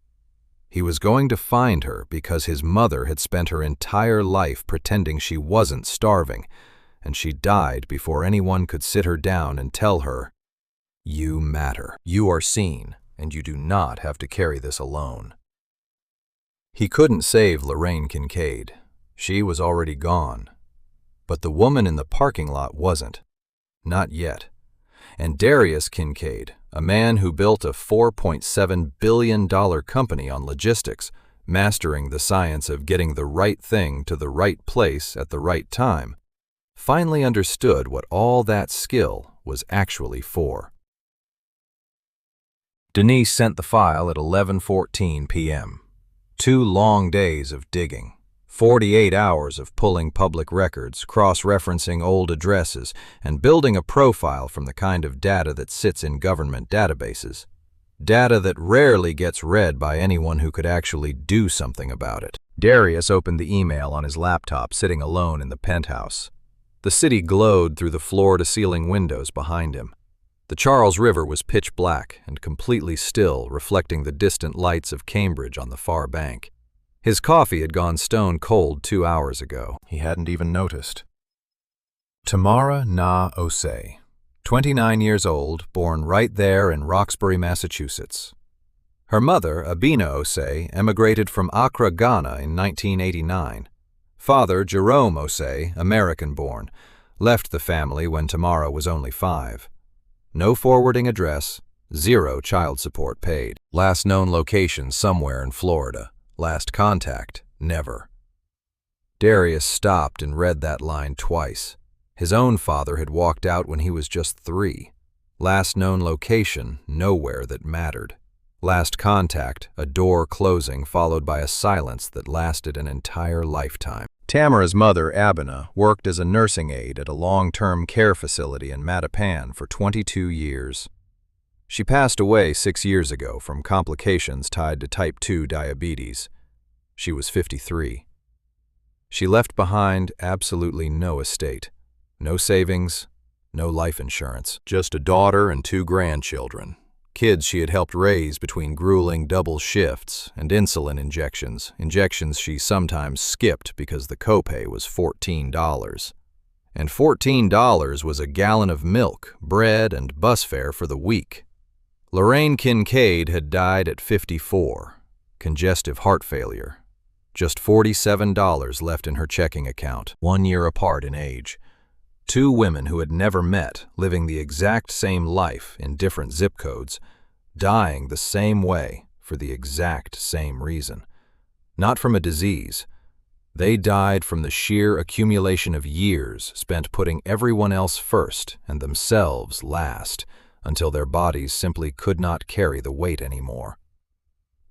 He was going to find her because his mother had spent her entire life pretending she wasn't starving, and she died before anyone could sit her down and tell her, "You matter. You are seen, and you do not have to carry this alone." He couldn't save Lorraine Kincaid. She was already gone. But the woman in the parking lot wasn't. Not yet. And Darius Kincaid, a man who built a $4.7 billion company on logistics, mastering the science of getting the right thing to the right place at the right time, finally understood what all that skill was actually for. Denise sent the file at 11:14 p.m. 2 long days of digging, 48 hours of pulling public records, cross-referencing old addresses, and building a profile from the kind of data that sits in government databases. Data that rarely gets read by anyone who could actually do something about it. Darius opened the email on his laptop, sitting alone in the penthouse. The city glowed through the floor-to-ceiling windows behind him. The Charles River was pitch black and completely still, reflecting the distant lights of Cambridge on the far bank. His coffee had gone stone cold 2 hours ago. He hadn't even noticed. Tamara Na Osei, 29 years old, born right there in Roxbury, Massachusetts. Her mother, Abina Osei, emigrated from Accra, Ghana in 1989. Father, Jerome Osei, American-born, left the family when Tamara was only 5. No forwarding address, 0 child support paid. Last known location somewhere in Florida. Last contact, never. Darius stopped and read that line twice. His own father had walked out when he was just 3. Last known location, nowhere that mattered. Last contact, a door closing followed by a silence that lasted an entire lifetime. Tamara's mother, Abina, worked as a nursing aide at a long-term care facility in Mattapan for 22 years. She passed away 6 years ago from complications tied to type 2 diabetes. She was 53. She left behind absolutely no estate, no savings, no life insurance, just a daughter and 2 grandchildren. Kids she had helped raise between grueling double shifts and insulin injections she sometimes skipped because the copay was $14. And $14 was a gallon of milk, bread, and bus fare for the week. Lorraine Kincaid had died at 54. congestive heart failure. Just $47 left in her checking account, 1 year apart in age. Two women who had never met, living the exact same life in different zip codes, dying the same way for the exact same reason. Not from a disease. They died from the sheer accumulation of years spent putting everyone else first and themselves last, until their bodies simply could not carry the weight anymore.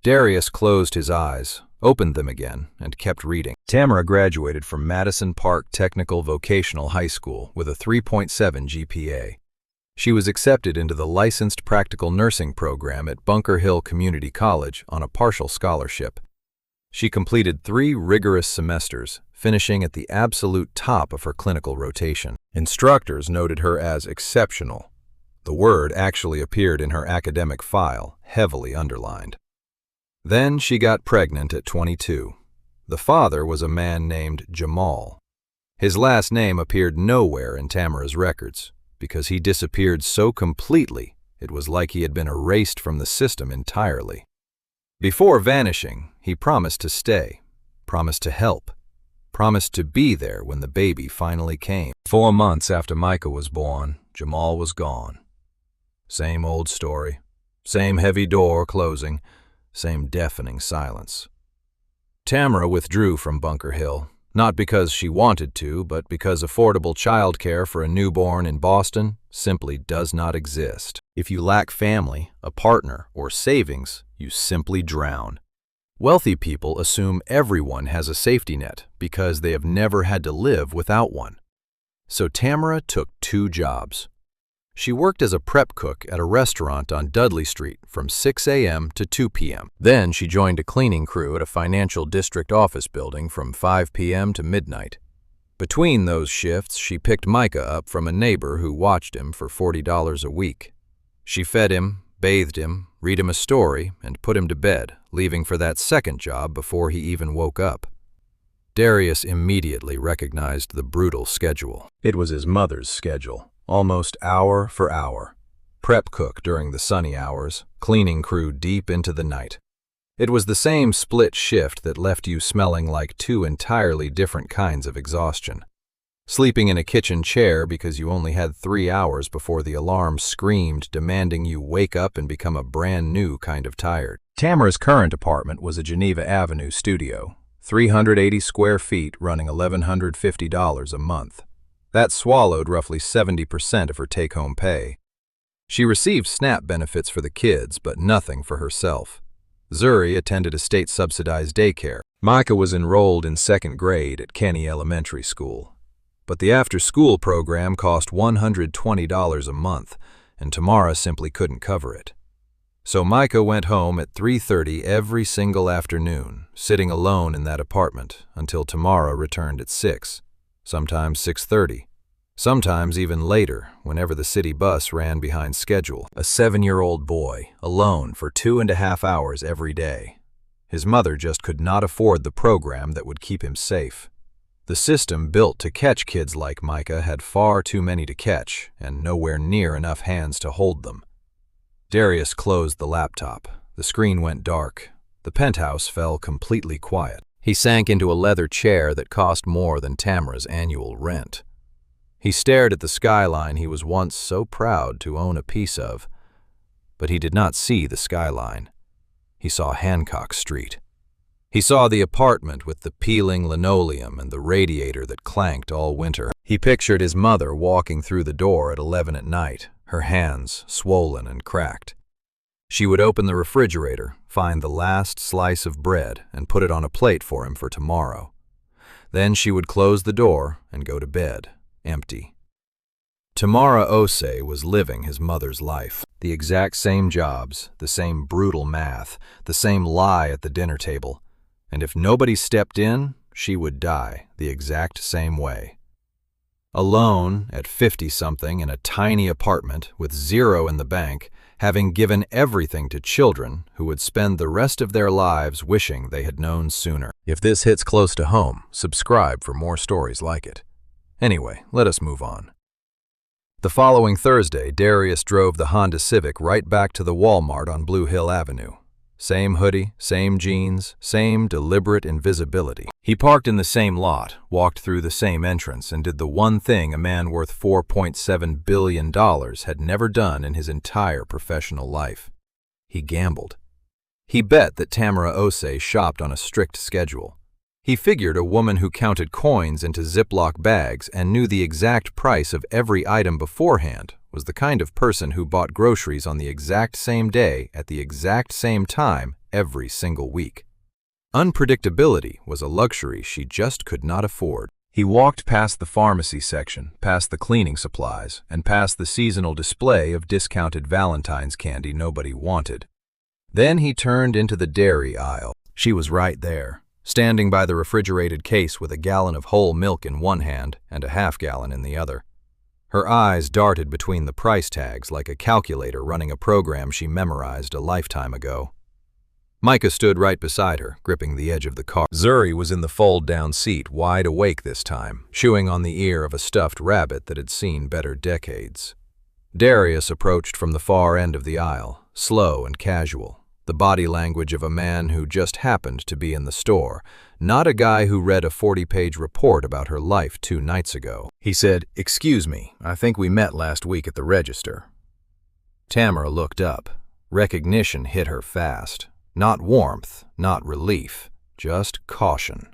Darius closed his eyes, opened them again, and kept reading. Tamara graduated from Madison Park Technical Vocational High School with a 3.7 GPA. She was accepted into the licensed practical nursing program at Bunker Hill Community College on a partial scholarship. She completed 3 rigorous semesters, finishing at the absolute top of her clinical rotation. Instructors noted her as exceptional. The word actually appeared in her academic file, heavily underlined. Then she got pregnant at 22. The father was a man named Jamal. His last name appeared nowhere in Tamara's records, because he disappeared so completely it was like he had been erased from the system entirely. Before vanishing, he promised to stay, promised to help, promised to be there when the baby finally came. 4 months after Micah was born, Jamal was gone. Same old story, same heavy door closing, same deafening silence. Tamara withdrew from Bunker Hill, not because she wanted to, but because affordable childcare for a newborn in Boston simply does not exist. If you lack family, a partner, or savings, you simply drown. Wealthy people assume everyone has a safety net because they have never had to live without one. So Tamara took 2 jobs. She worked as a prep cook at a restaurant on Dudley Street from 6 a.m. to 2 p.m. Then she joined a cleaning crew at a financial district office building from 5 p.m. to midnight. Between those shifts, she picked Micah up from a neighbor who watched him for $40 a week. She fed him, bathed him, read him a story, and put him to bed, leaving for that second job before he even woke up. Darius immediately recognized the brutal schedule. It was his mother's schedule. Almost hour for hour. Prep cook during the sunny hours, cleaning crew deep into the night. It was the same split shift that left you smelling like 2 entirely different kinds of exhaustion. Sleeping in a kitchen chair because you only had 3 hours before the alarm screamed, demanding you wake up and become a brand new kind of tired. Tamara's current apartment was a Geneva Avenue studio, 380 square feet running $1,150 a month. That swallowed roughly 70% of her take-home pay. She received SNAP benefits for the kids, but nothing for herself. Zuri attended a state-subsidized daycare. Micah was enrolled in 2nd grade at Kenny Elementary School. But the after-school program cost $120 a month, and Tamara simply couldn't cover it. So Micah went home at 3:30 every single afternoon, sitting alone in that apartment until Tamara returned at 6. Sometimes 6:30, sometimes even later whenever the city bus ran behind schedule. A 7-year-old boy, alone for 2.5 hours every day. His mother just could not afford the program that would keep him safe. The system built to catch kids like Micah had far too many to catch and nowhere near enough hands to hold them. Darius closed the laptop. The screen went dark. The penthouse fell completely quiet. He sank into a leather chair that cost more than Tamara's annual rent. He stared at the skyline he was once so proud to own a piece of. But he did not see the skyline. He saw Hancock Street. He saw the apartment with the peeling linoleum and the radiator that clanked all winter. He pictured his mother walking through the door at 11 at night, her hands swollen and cracked. She would open the refrigerator, find the last slice of bread, and put it on a plate for him for tomorrow. Then she would close the door and go to bed, empty. Tamara Osei was living his mother's life. The exact same jobs, the same brutal math, the same lie at the dinner table. And if nobody stepped in, she would die the exact same way. Alone, at 50-something in a tiny apartment with $0 in the bank, having given everything to children who would spend the rest of their lives wishing they had known sooner. If this hits close to home, subscribe for more stories like it. Anyway, let us move on. The following Thursday, Darius drove the Honda Civic right back to the Walmart on Blue Hill Avenue. Same hoodie, same jeans, same deliberate invisibility. He parked in the same lot, walked through the same entrance, and did the one thing a man worth $4.7 billion had never done in his entire professional life. He gambled. He bet that Tamara Osei shopped on a strict schedule. He figured a woman who counted coins into Ziploc bags and knew the exact price of every item beforehand was the kind of person who bought groceries on the exact same day at the exact same time every single week. Unpredictability was a luxury she just could not afford. He walked past the pharmacy section, past the cleaning supplies, and past the seasonal display of discounted Valentine's candy nobody wanted. Then he turned into the dairy aisle. She was right there, standing by the refrigerated case with a gallon of whole milk in one hand and a half-gallon in the other. Her eyes darted between the price tags like a calculator running a program she memorized a lifetime ago. Micah stood right beside her, gripping the edge of the car. Zuri was in the fold-down seat, wide awake this time, chewing on the ear of a stuffed rabbit that had seen better decades. Darius approached from the far end of the aisle, slow and casual, the body language of a man who just happened to be in the store, not a guy who read a 40-page report about her life 2 nights ago. He said, "Excuse me, I think we met last week at the register." Tamara looked up. Recognition hit her fast. Not warmth, not relief, just caution.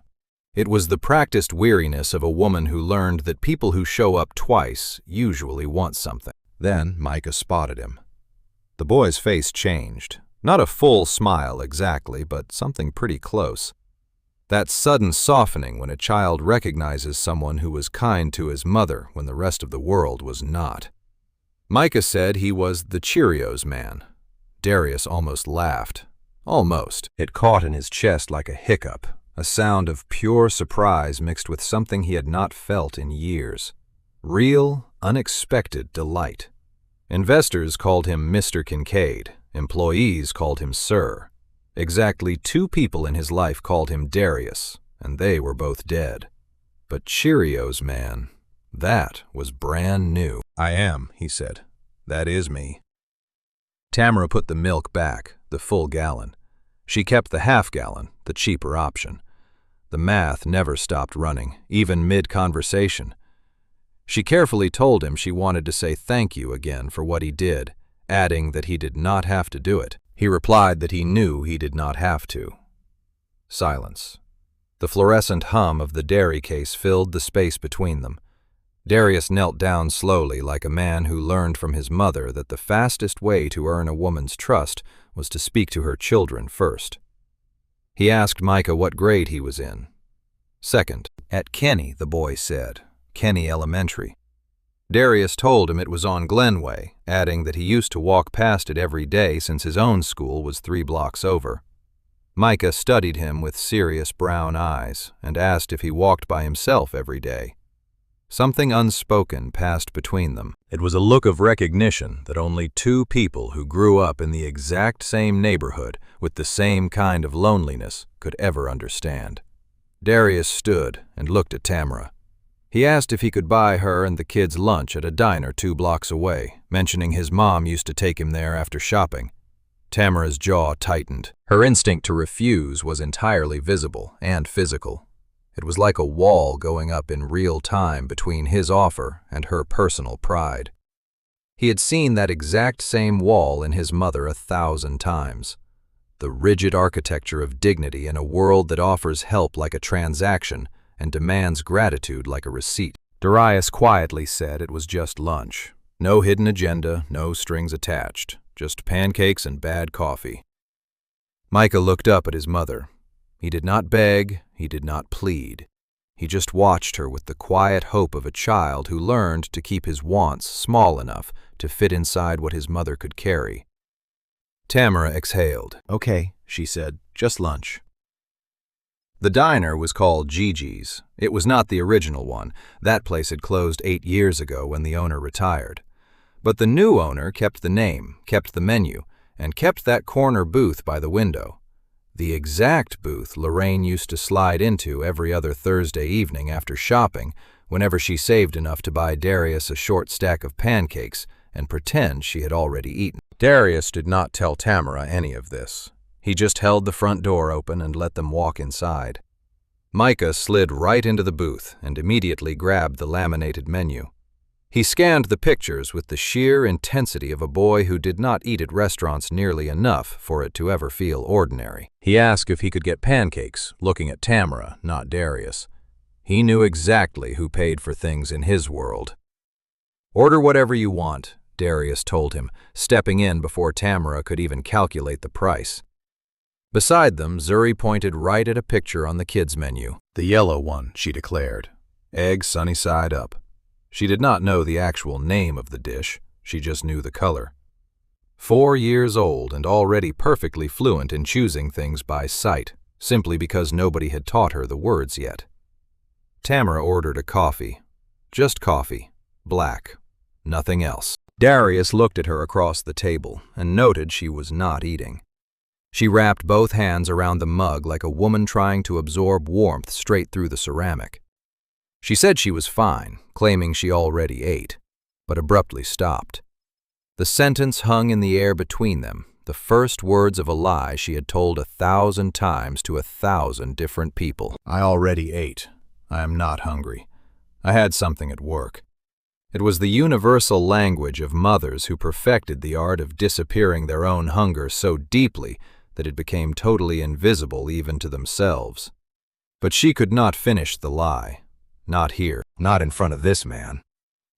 It was the practiced weariness of a woman who learned that people who show up twice usually want something. Then Micah spotted him. The boy's face changed. Not a full smile exactly, but something pretty close. That sudden softening when a child recognizes someone who was kind to his mother when the rest of the world was not. Micah said he was the Cheerios man. Darius almost laughed. Almost. It caught in his chest like a hiccup, a sound of pure surprise mixed with something he had not felt in years. Real, unexpected delight. Investors called him Mr. Kincaid. Employees called him Sir. Exactly 2 people in his life called him Darius, and they were both dead. But Cheerios man, that was brand new. "I am," he said. "That is me." Tamara put the milk back, the full gallon. She kept the half-gallon, the cheaper option. The math never stopped running, even mid-conversation. She carefully told him she wanted to say thank you again for what he did, adding that he did not have to do it. He replied that he knew he did not have to. Silence. The fluorescent hum of the dairy case filled the space between them. Darius knelt down slowly like a man who learned from his mother that the fastest way to earn a woman's trust was to speak to her children first. He asked Micah what grade he was in. 2nd. At Kenny, the boy said. Kenny Elementary. Darius told him it was on Glenway, adding that he used to walk past it every day since his own school was 3 blocks over. Micah studied him with serious brown eyes and asked if he walked by himself every day. Something unspoken passed between them. It was a look of recognition that only 2 people who grew up in the exact same neighborhood with the same kind of loneliness could ever understand. Darius stood and looked at Tamara. He asked if he could buy her and the kids lunch at a diner 2 blocks away, mentioning his mom used to take him there after shopping. Tamara's jaw tightened. Her instinct to refuse was entirely visible and physical. It was like a wall going up in real time between his offer and her personal pride. He had seen that exact same wall in his mother 1,000 times. The rigid architecture of dignity in a world that offers help like a transaction and demands gratitude like a receipt. Darius quietly said it was just lunch. No hidden agenda, no strings attached, just pancakes and bad coffee. Micah looked up at his mother. He did not beg, he did not plead. He just watched her with the quiet hope of a child who learned to keep his wants small enough to fit inside what his mother could carry. Tamara exhaled. "Okay," she said, "just lunch." The diner was called Gigi's. It was not the original one. That place had closed 8 years ago when the owner retired. But the new owner kept the name, kept the menu, and kept that corner booth by the window. The exact booth Lorraine used to slide into every other Thursday evening after shopping, whenever she saved enough to buy Darius a short stack of pancakes and pretend she had already eaten. Darius did not tell Tamara any of this. He just held the front door open and let them walk inside. Micah slid right into the booth and immediately grabbed the laminated menu. He scanned the pictures with the sheer intensity of a boy who did not eat at restaurants nearly enough for it to ever feel ordinary. He asked if he could get pancakes, looking at Tamara, not Darius. He knew exactly who paid for things in his world. "Order whatever you want," Darius told him, stepping in before Tamara could even calculate the price. Beside them, Zuri pointed right at a picture on the kids' menu. "The yellow one," she declared. "Egg sunny side up." She did not know the actual name of the dish, she just knew the color. 4 years old and already perfectly fluent in choosing things by sight, simply because nobody had taught her the words yet. Tamara ordered a coffee. Just coffee. Black. Nothing else. Darius looked at her across the table and noted she was not eating. She wrapped both hands around the mug like a woman trying to absorb warmth straight through the ceramic. She said she was fine, claiming she already ate, but abruptly stopped. The sentence hung in the air between them, the first words of a lie she had told 1,000 times to 1,000 different people. "I already ate. I am not hungry. I had something at work." It was the universal language of mothers who perfected the art of disappearing their own hunger so deeply that it became totally invisible even to themselves. But she could not finish the lie. Not here, not in front of this man.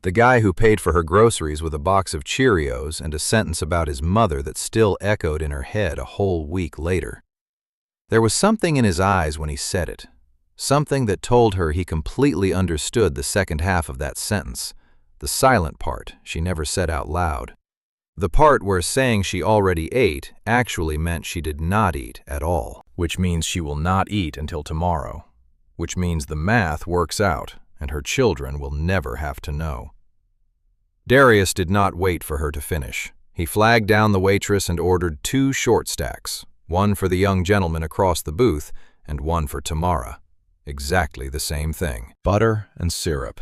The guy who paid for her groceries with a box of Cheerios and a sentence about his mother that still echoed in her head a whole week later. There was something in his eyes when he said it, something that told her he completely understood the second half of that sentence, the silent part she never said out loud. The part where saying she already ate actually meant she did not eat at all, which means she will not eat until tomorrow. Which means the math works out, and her children will never have to know. Darius did not wait for her to finish. He flagged down the waitress and ordered 2 short stacks, one for the young gentleman across the booth and one for Tamara. Exactly the same thing. Butter and syrup.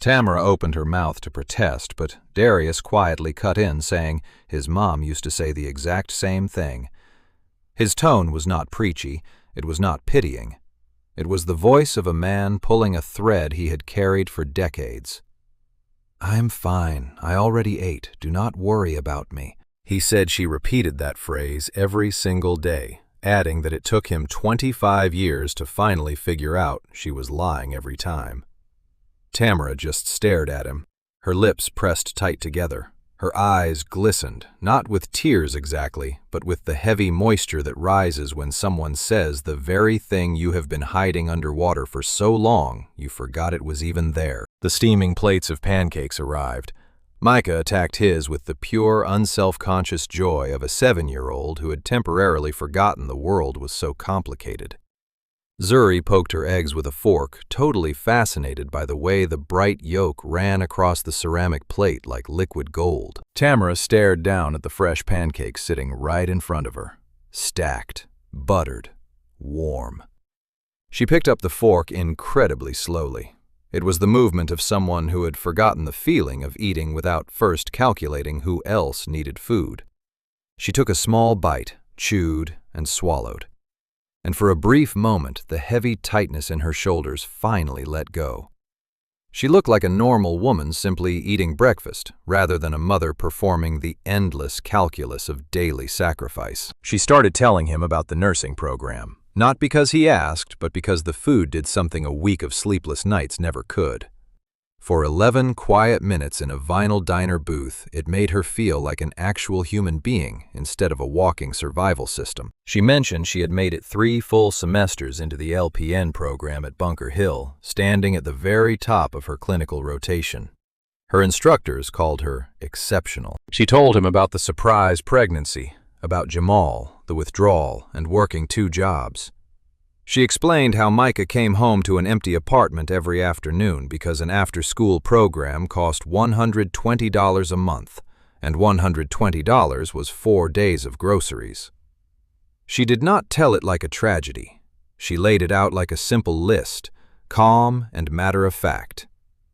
Tamara opened her mouth to protest, but Darius quietly cut in, saying his mom used to say the exact same thing. His tone was not preachy, it was not pitying. It was the voice of a man pulling a thread he had carried for decades. "I'm fine. I already ate. Do not worry about me." He said she repeated that phrase every single day, adding that it took him 25 years to finally figure out she was lying every time. Tamara just stared at him, her lips pressed tight together. Her eyes glistened, not with tears exactly, but with the heavy moisture that rises when someone says the very thing you have been hiding underwater for so long you forgot it was even there. The steaming plates of pancakes arrived. Micah attacked his with the pure, unself-conscious joy of a 7-year-old who had temporarily forgotten the world was so complicated. Zuri poked her eggs with a fork, totally fascinated by the way the bright yolk ran across the ceramic plate like liquid gold. Tamara stared down at the fresh pancakes sitting right in front of her. Stacked, buttered, warm. She picked up the fork incredibly slowly. It was the movement of someone who had forgotten the feeling of eating without first calculating who else needed food. She took a small bite, chewed, and swallowed. And for a brief moment, the heavy tightness in her shoulders finally let go. She looked like a normal woman simply eating breakfast, rather than a mother performing the endless calculus of daily sacrifice. She started telling him about the nursing program, not because he asked, but because the food did something a week of sleepless nights never could. For 11 quiet minutes in a vinyl diner booth, it made her feel like an actual human being instead of a walking survival system. She mentioned she had made it 3 full semesters into the LPN program at Bunker Hill, standing at the very top of her clinical rotation. Her instructors called her exceptional. She told him about the surprise pregnancy, about Jamal, the withdrawal, and working 2 jobs. She explained how Micah came home to an empty apartment every afternoon because an after-school program cost $120 a month, and $120 was 4 days of groceries. She did not tell it like a tragedy. She laid it out like a simple list, calm and matter-of-fact.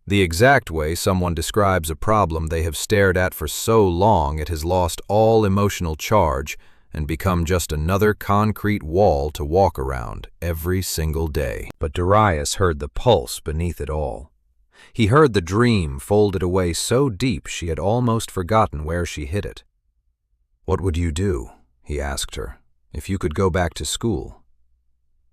The exact way someone describes a problem they have stared at for so long it has lost all emotional charge and become just another concrete wall to walk around every single day. But Darius heard the pulse beneath it all. He heard the dream folded away so deep she had almost forgotten where she hid it. "What would you do," he asked her, "if you could go back to school?"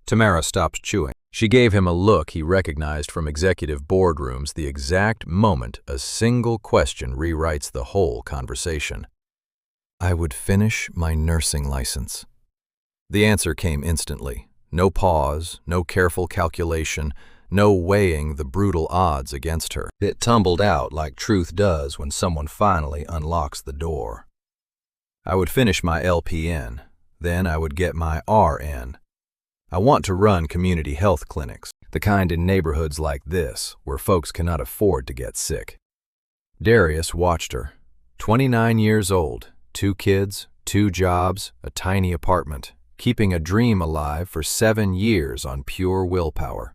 Tamara stopped chewing. She gave him a look he recognized from executive boardrooms the exact moment a single question rewrites the whole conversation. "I would finish my nursing license." The answer came instantly. No pause, no careful calculation, no weighing the brutal odds against her. It tumbled out like truth does when someone finally unlocks the door. "I would finish my LPN, then I would get my RN. I want to run community health clinics, the kind in neighborhoods like this, where folks cannot afford to get sick." Darius watched her. 29 years old, 2 kids, 2 jobs, a tiny apartment, keeping a dream alive for 7 years on pure willpower.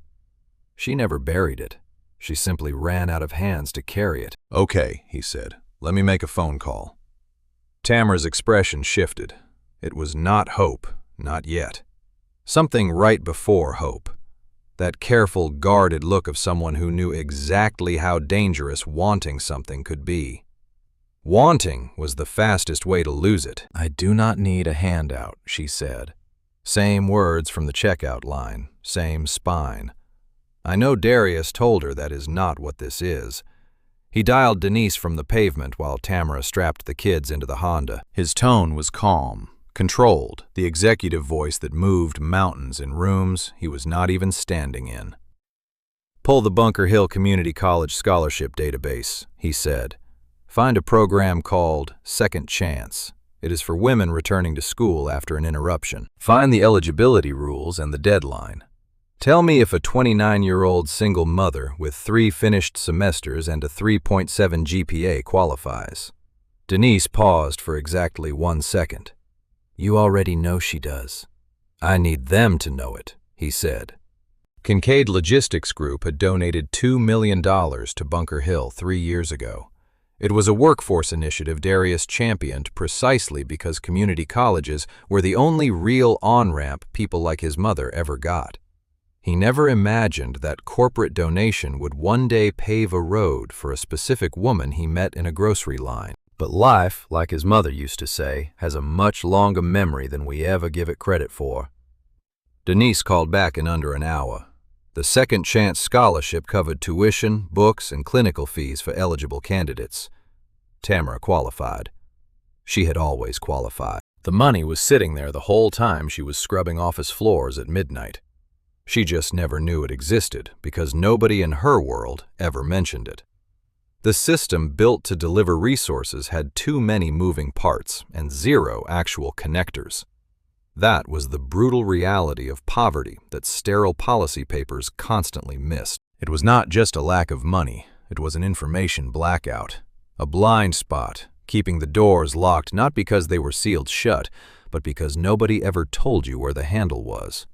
She never buried it. She simply ran out of hands to carry it. "Okay," he said. "Let me make a phone call." Tamara's expression shifted. It was not hope, not yet. Something right before hope. That careful, guarded look of someone who knew exactly how dangerous wanting something could be. Wanting was the fastest way to lose it. "I do not need a handout," she said. Same words from the checkout line, same spine. I know Darius told her that is not what this is. He dialed Denise from the pavement while Tamara strapped the kids into the Honda. His tone was calm, controlled, the executive voice that moved mountains in rooms he was not even standing in. "Pull the Bunker Hill Community College Scholarship Database," he said. "Find a program called Second Chance. It is for women returning to school after an interruption. Find the eligibility rules and the deadline. Tell me if a 29-year-old single mother with 3 finished semesters and a 3.7 GPA qualifies." Denise paused for exactly 1 second. "You already know she does." "I need them to know it," he said. Kincaid Logistics Group had donated $2 million to Bunker Hill 3 years ago. It was a workforce initiative Darius championed precisely because community colleges were the only real on-ramp people like his mother ever got. He never imagined that corporate donation would one day pave a road for a specific woman he met in a grocery line. But life, like his mother used to say, has a much longer memory than we ever give it credit for. Denise called back in under an hour. The Second Chance Scholarship covered tuition, books, and clinical fees for eligible candidates. Tamara qualified. She had always qualified. The money was sitting there the whole time she was scrubbing office floors at midnight. She just never knew it existed because nobody in her world ever mentioned it. The system built to deliver resources had too many moving parts and 0 actual connectors. That was the brutal reality of poverty that sterile policy papers constantly missed. It was not just a lack of money, it was an information blackout, a blind spot, keeping the doors locked not because they were sealed shut, but because nobody ever told you where the handle was.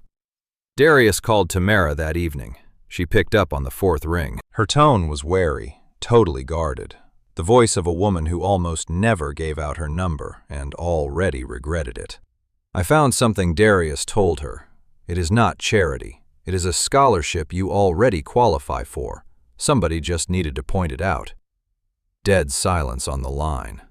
Darius called Tamara that evening. She picked up on the 4th ring. Her tone was wary, totally guarded, the voice of a woman who almost never gave out her number and already regretted it. "I found something," Darius told her. "It is not charity. It is a scholarship you already qualify for. Somebody just needed to point it out." Dead silence on the line.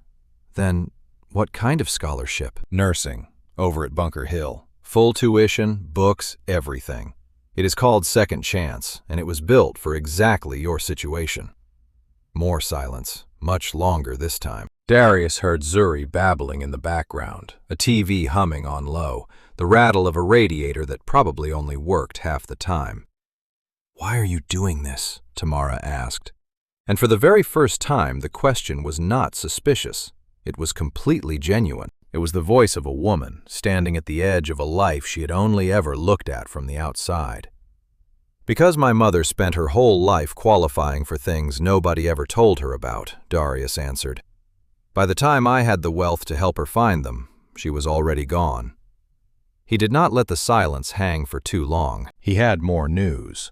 "Then, what kind of scholarship?" "Nursing, over at Bunker Hill. Full tuition, books, everything. It is called Second Chance, and it was built for exactly your situation." More silence, much longer this time. Darius heard Zuri babbling in the background, a TV humming on low, the rattle of a radiator that probably only worked half the time. "Why are you doing this?" Tamara asked. And for the very first time, the question was not suspicious. It was completely genuine. It was the voice of a woman standing at the edge of a life she had only ever looked at from the outside. "Because my mother spent her whole life qualifying for things nobody ever told her about," Darius answered. "By the time I had the wealth to help her find them, she was already gone." He did not let the silence hang for too long. He had more news.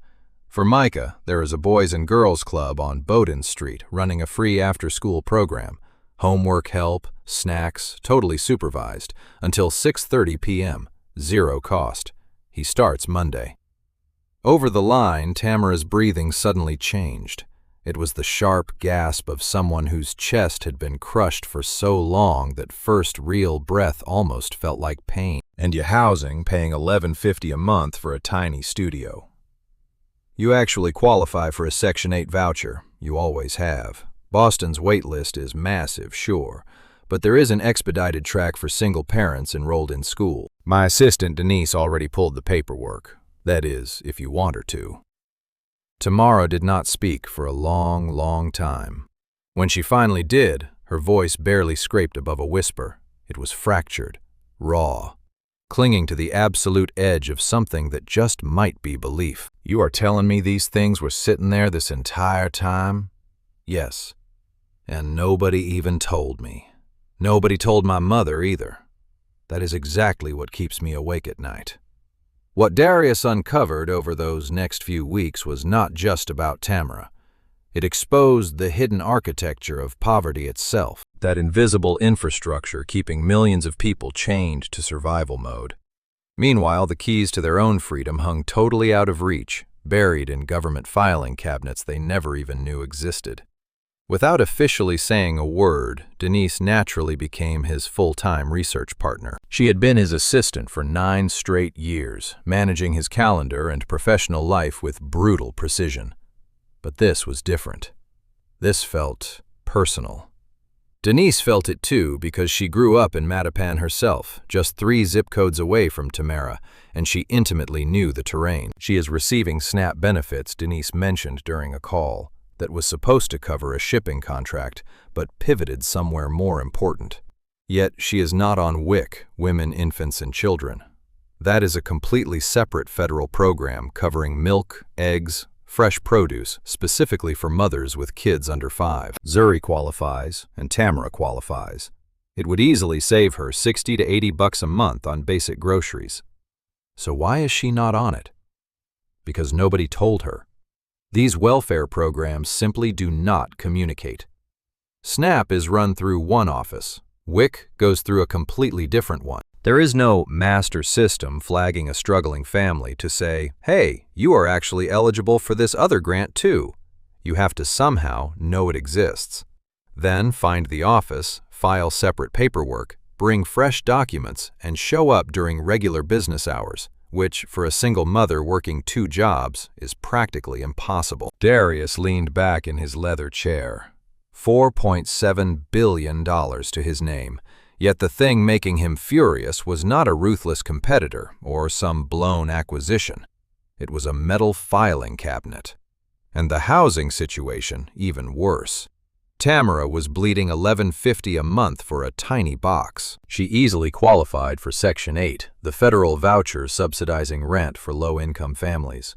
For Micah, there is a Boys and Girls Club on Bowdoin Street running a free after-school program. Homework help, snacks, totally supervised, until 6:30 p.m., zero cost. He starts Monday. Over the line, Tamara's breathing suddenly changed. It was the sharp gasp of someone whose chest had been crushed for so long that first real breath almost felt like pain. And your housing, paying $11.50 a month for a tiny studio. You actually qualify for a Section 8 voucher. You always have. Boston's wait list is massive, sure, but there is an expedited track for single parents enrolled in school. My assistant Denise already pulled the paperwork. That is, if you want her to. Tamara did not speak for a long, long time. When she finally did, her voice barely scraped above a whisper. It was fractured, raw, clinging to the absolute edge of something that just might be belief. You are telling me these things were sitting there this entire time? Yes. And nobody even told me. Nobody told my mother either. That is exactly what keeps me awake at night. What Darius uncovered over those next few weeks was not just about Tamara. It exposed the hidden architecture of poverty itself, that invisible infrastructure keeping millions of people chained to survival mode. Meanwhile, the keys to their own freedom hung totally out of reach, buried in government filing cabinets they never even knew existed. Without officially saying a word, Denise naturally became his full-time research partner. She had been his assistant for 9 straight years, managing his calendar and professional life with brutal precision. But this was different. This felt personal. Denise felt it too because she grew up in Mattapan herself, just 3 zip codes away from Tamara, and she intimately knew the terrain. She is receiving SNAP benefits Denise mentioned during a call that was supposed to cover a shipping contract, but pivoted somewhere more important. Yet she is not on WIC, Women, Infants, and Children. That is a completely separate federal program covering milk, eggs, fresh produce, specifically for mothers with kids under 5. Zuri qualifies, and Tamara qualifies. It would easily save her $60 to $80 a month on basic groceries. So why is she not on it? Because nobody told her. These welfare programs simply do not communicate. SNAP is run through one office. WIC goes through a completely different one. There is no master system flagging a struggling family to say, hey, you are actually eligible for this other grant too. You have to somehow know it exists. Then find the office, file separate paperwork, bring fresh documents, and show up during regular business hours, which, for a single mother working 2 jobs, is practically impossible. Darius leaned back in his leather chair. $4.7 billion to his name, yet the thing making him furious was not a ruthless competitor or some blown acquisition. It was a metal filing cabinet. And the housing situation even worse. Tamara was bleeding $11.50 a month for a tiny box. She easily qualified for Section 8, the federal voucher subsidizing rent for low-income families.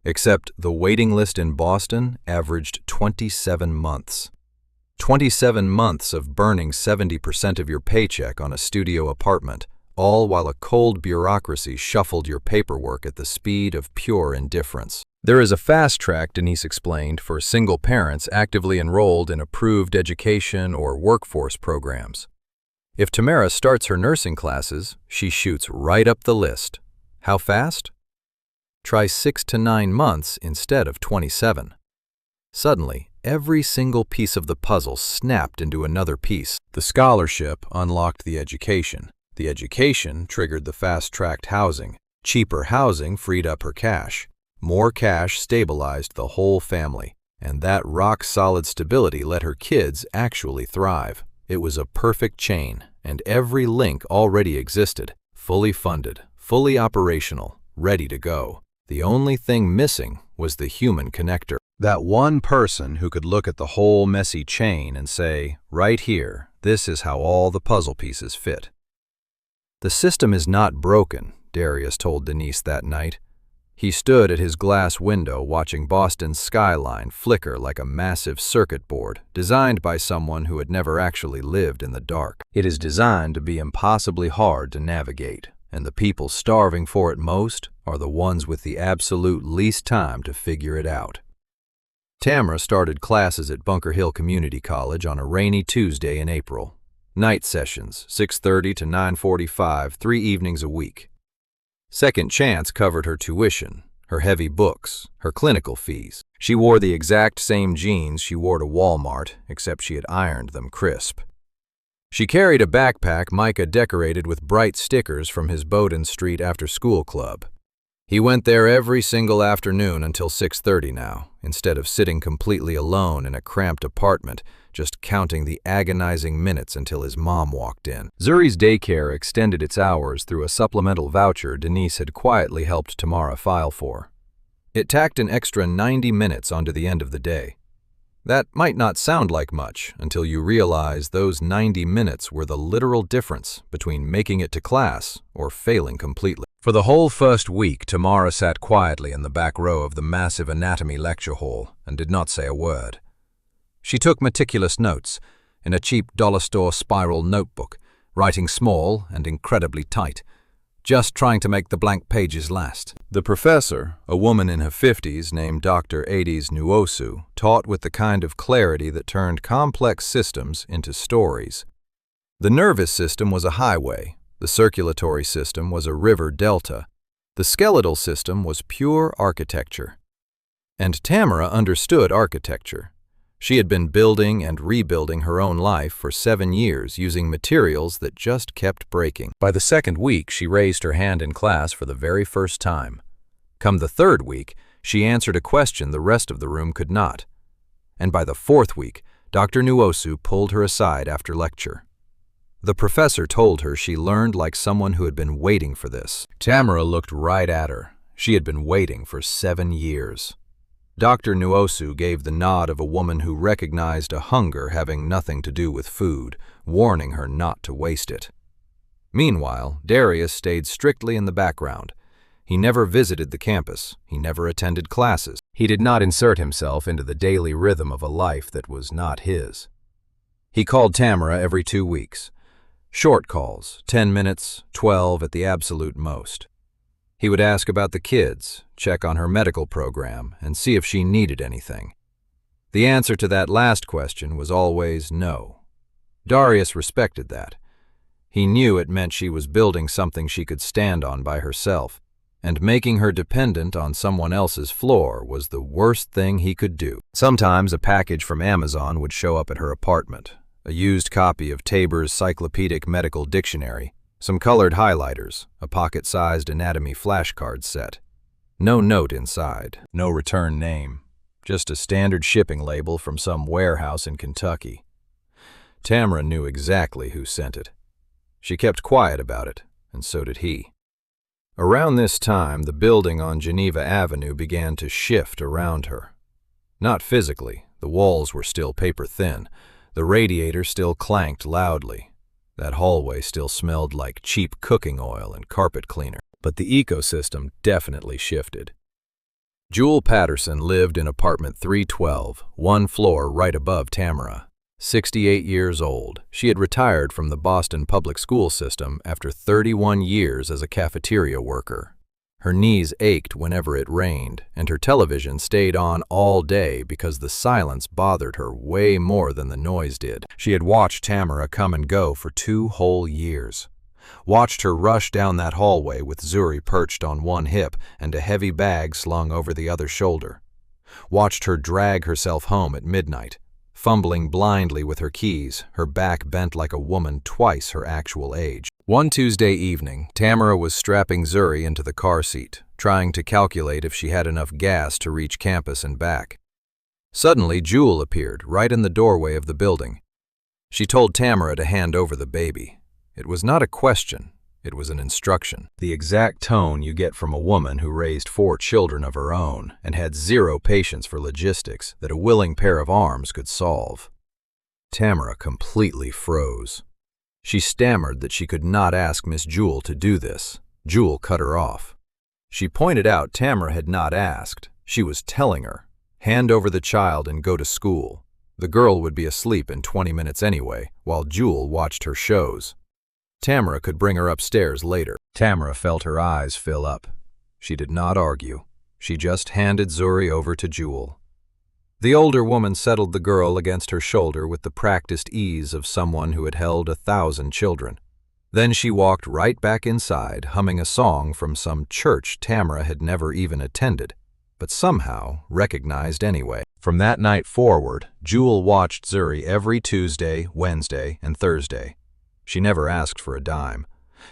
Except the waiting list in Boston averaged 27 months. 27 months of burning 70% of your paycheck on a studio apartment, all while a cold bureaucracy shuffled your paperwork at the speed of pure indifference. There is a fast track, Denise explained, for single parents actively enrolled in approved education or workforce programs. If Tamara starts her nursing classes, she shoots right up the list. How fast? Try 6 to 9 months instead of 27. Suddenly, every single piece of the puzzle snapped into another piece. The scholarship unlocked the education. The education triggered the fast-tracked housing. Cheaper housing freed up her cash. More cash stabilized the whole family, and that rock-solid stability let her kids actually thrive. It was a perfect chain, and every link already existed, fully funded, fully operational, ready to go. The only thing missing was the human connector. That one person who could look at the whole messy chain and say, right here, this is how all the puzzle pieces fit. The system is not broken, Darius told Denise that night. He stood at his glass window watching Boston's skyline flicker like a massive circuit board designed by someone who had never actually lived in the dark. It is designed to be impossibly hard to navigate, and the people starving for it most are the ones with the absolute least time to figure it out. Tamara started classes at Bunker Hill Community College on a rainy Tuesday in April. Night sessions, 6:30 to 9:45, 3 evenings a week. Second Chance covered her tuition, her heavy books, her clinical fees. She wore the exact same jeans she wore to Walmart, except she had ironed them crisp. She carried a backpack Micah decorated with bright stickers from his Bowdoin Street after-school club. He went there every single afternoon until 6:30 now, instead of sitting completely alone in a cramped apartment, just counting the agonizing minutes until his mom walked in. Zuri's daycare extended its hours through a supplemental voucher Denise had quietly helped Tamara file for. It tacked an extra 90 minutes onto the end of the day. That might not sound like much until you realize those 90 minutes were the literal difference between making it to class or failing completely. For the whole first week, Tamara sat quietly in the back row of the massive anatomy lecture hall and did not say a word. She took meticulous notes in a cheap dollar store spiral notebook, writing small and incredibly tight, just trying to make the blank pages last. The professor, a woman in her 50s named Dr. Adis Nuosu, taught with the kind of clarity that turned complex systems into stories. The nervous system was a highway, the circulatory system was a river delta, the skeletal system was pure architecture. And Tamara understood architecture. She had been building and rebuilding her own life for 7 years using materials that just kept breaking. By the second week, she raised her hand in class for the very first time. Come the third week, she answered a question the rest of the room could not. And by the fourth week, Dr. Nuosu pulled her aside after lecture. The professor told her she learned like someone who had been waiting for this. Tamara looked right at her. She had been waiting for 7 years. Dr. Nuosu gave the nod of a woman who recognized a hunger having nothing to do with food, warning her not to waste it. Meanwhile, Darius stayed strictly in the background. He never visited the campus. He never attended classes. He did not insert himself into the daily rhythm of a life that was not his. He called Tamara every 2 weeks. Short calls, 10 minutes, 12 at the absolute most. He would ask about the kids, check on her medical program, and see if she needed anything. The answer to that last question was always no. Darius respected that. He knew it meant she was building something she could stand on by herself, and making her dependent on someone else's floor was the worst thing he could do. Sometimes a package from Amazon would show up at her apartment, a used copy of Tabor's Cyclopedic Medical Dictionary, some colored highlighters, a pocket-sized anatomy flashcard set. No note inside, no return name, just a standard shipping label from some warehouse in Kentucky. Tamara knew exactly who sent it. She kept quiet about it, and so did he. Around this time, the building on Geneva Avenue began to shift around her. Not physically, the walls were still paper-thin, the radiator still clanked loudly. That hallway still smelled like cheap cooking oil and carpet cleaner. But the ecosystem definitely shifted. Jewel Patterson lived in apartment 312, 1 floor right above Tamara. 68 years old, she had retired from the Boston public school system after 31 years as a cafeteria worker. Her knees ached whenever it rained, and her television stayed on all day because the silence bothered her way more than the noise did. She had watched Tamara come and go for 2 whole years. Watched her rush down that hallway with Zuri perched on one hip and a heavy bag slung over the other shoulder. Watched her drag herself home at midnight, fumbling blindly with her keys, her back bent like a woman twice her actual age. One Tuesday evening, Tamara was strapping Zuri into the car seat, trying to calculate if she had enough gas to reach campus and back. Suddenly, Jewel appeared right in the doorway of the building. She told Tamara to hand over the baby. It was not a question, it was an instruction. The exact tone you get from a woman who raised 4 children of her own and had 0 patience for logistics that a willing pair of arms could solve. Tamara completely froze. She stammered that she could not ask Miss Jewel to do this. Jewel cut her off. She pointed out Tamara had not asked. She was telling her, hand over the child and go to school. The girl would be asleep in 20 minutes anyway, while Jewel watched her shows. Tamara could bring her upstairs later. Tamara felt her eyes fill up. She did not argue. She just handed Zuri over to Jewel. The older woman settled the girl against her shoulder with the practiced ease of someone who had held 1,000 children. Then she walked right back inside, humming a song from some church Tamara had never even attended, but somehow recognized anyway. From that night forward, Jewel watched Zuri every Tuesday, Wednesday, and Thursday. She never asked for a dime.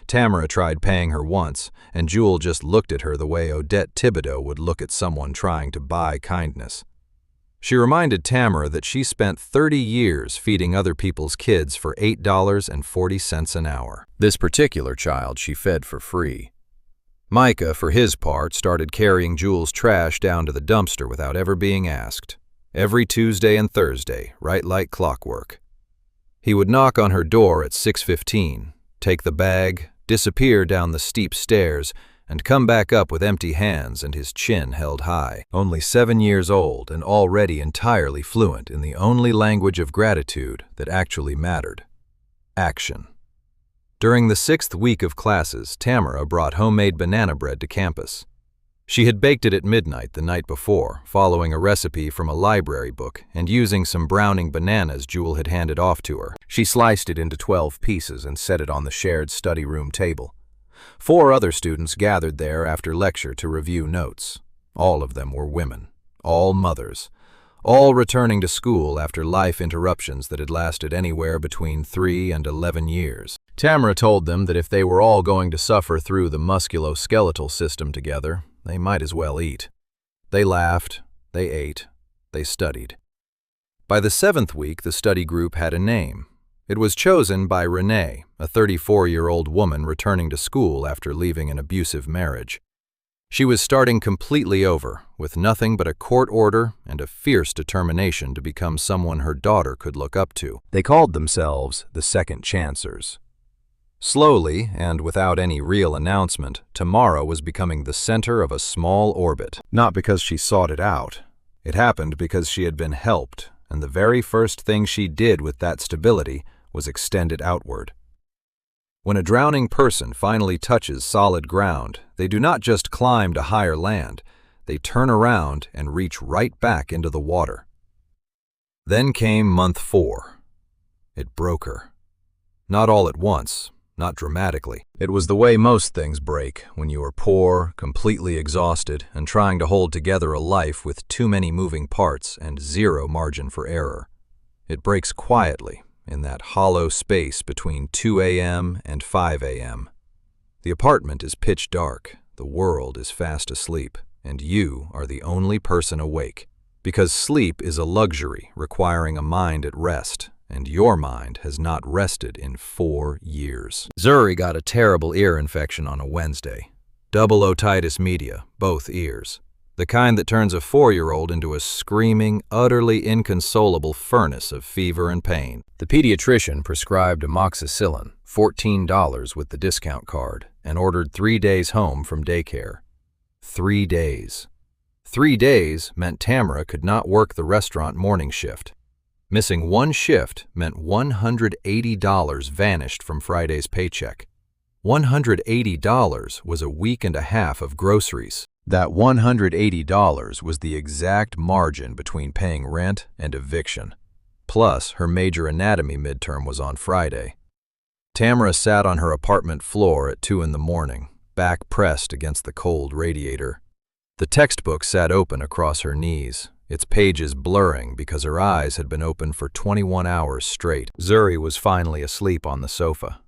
Tamara tried paying her once, and Jewel just looked at her the way Odette Thibodeau would look at someone trying to buy kindness. She reminded Tamara that she spent 30 years feeding other people's kids for $8.40 an hour. This particular child she fed for free. Micah, for his part, started carrying Jewel's trash down to the dumpster without ever being asked. Every Tuesday and Thursday, right like clockwork. He would knock on her door at 6:15, take the bag, disappear down the steep stairs, and come back up with empty hands and his chin held high. Only 7 years old and already entirely fluent in the only language of gratitude that actually mattered: action. During the 6th week of classes, Tamara brought homemade banana bread to campus. She had baked it at midnight the night before, following a recipe from a library book and using some browning bananas Jewel had handed off to her. She sliced it into 12 pieces and set it on the shared study room table. 4 other students gathered there after lecture to review notes. All of them were women, all mothers, all returning to school after life interruptions that had lasted anywhere between 3 and 11 years. Tamara told them that if they were all going to suffer through the musculoskeletal system together, they might as well eat. They laughed, they ate, they studied. By the 7th week, the study group had a name. It was chosen by Renee, a 34-year-old woman returning to school after leaving an abusive marriage. She was starting completely over, with nothing but a court order and a fierce determination to become someone her daughter could look up to. They called themselves the Second Chancers. Slowly, and without any real announcement, Tamara was becoming the center of a small orbit. Not because she sought it out. It happened because she had been helped, and the very first thing she did with that stability was extend it outward. When a drowning person finally touches solid ground, they do not just climb to higher land, they turn around and reach right back into the water. Then came month 4. It broke her. Not all at once. Not dramatically. It was the way most things break when you are poor, completely exhausted, and trying to hold together a life with too many moving parts and zero margin for error. It breaks quietly, in that hollow space between 2 a.m. and 5 a.m. The apartment is pitch dark, the world is fast asleep, and you are the only person awake. Because sleep is a luxury requiring a mind at rest, and your mind has not rested in 4 years. Zuri got a terrible ear infection on a Wednesday. Double otitis media, both ears. The kind that turns a 4-year-old into a screaming, utterly inconsolable furnace of fever and pain. The pediatrician prescribed amoxicillin, $14 with the discount card, and ordered 3 days home from daycare. 3 days. 3 days meant Tamara could not work the restaurant morning shift. Missing 1 shift meant $180 vanished from Friday's paycheck. $180 was a week and a half of groceries. That $180 was the exact margin between paying rent and eviction. Plus, her major anatomy midterm was on Friday. Tamara sat on her apartment floor at 2 in the morning, back pressed against the cold radiator. The textbook sat open across her knees, its pages blurring because her eyes had been open for 21 hours straight. Zuri was finally asleep on the sofa.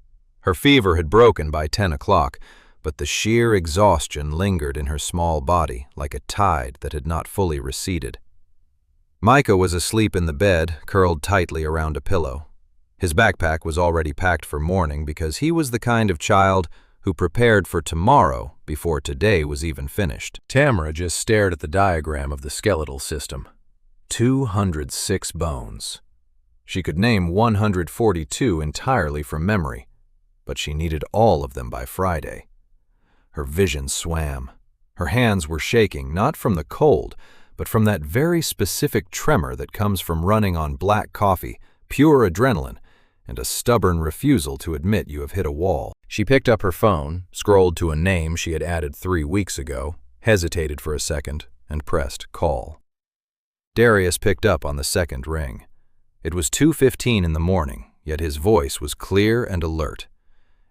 Her fever had broken by 10 o'clock, but the sheer exhaustion lingered in her small body like a tide that had not fully receded. Micah was asleep in the bed, curled tightly around a pillow. His backpack was already packed for morning because he was the kind of child who prepared for tomorrow before today was even finished. Tamara just stared at the diagram of the skeletal system. 206 bones. She could name 142 entirely from memory, but she needed all of them by Friday. Her vision swam. Her hands were shaking, not from the cold, but from that very specific tremor that comes from running on black coffee, pure adrenaline, and a stubborn refusal to admit you have hit a wall. She picked up her phone, scrolled to a name she had added 3 weeks ago, hesitated for a second, and pressed call. Darius picked up on the second ring. It was 2:15 in the morning, yet his voice was clear and alert.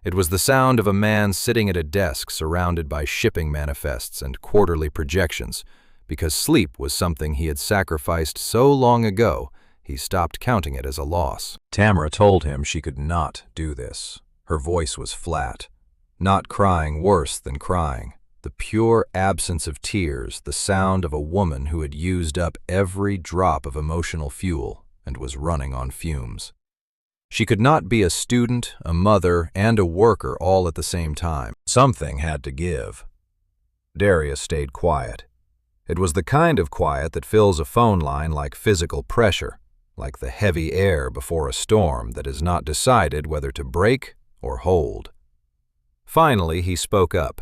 It was the sound of a man sitting at a desk surrounded by shipping manifests and quarterly projections, because sleep was something he had sacrificed so long ago he stopped counting it as a loss. Tamara told him she could not do this. Her voice was flat, not crying worse than crying. The pure absence of tears, the sound of a woman who had used up every drop of emotional fuel and was running on fumes. She could not be a student, a mother, and a worker all at the same time. Something had to give. Darius stayed quiet. It was the kind of quiet that fills a phone line like physical pressure, like the heavy air before a storm that has not decided whether to break or hold. Finally, he spoke up.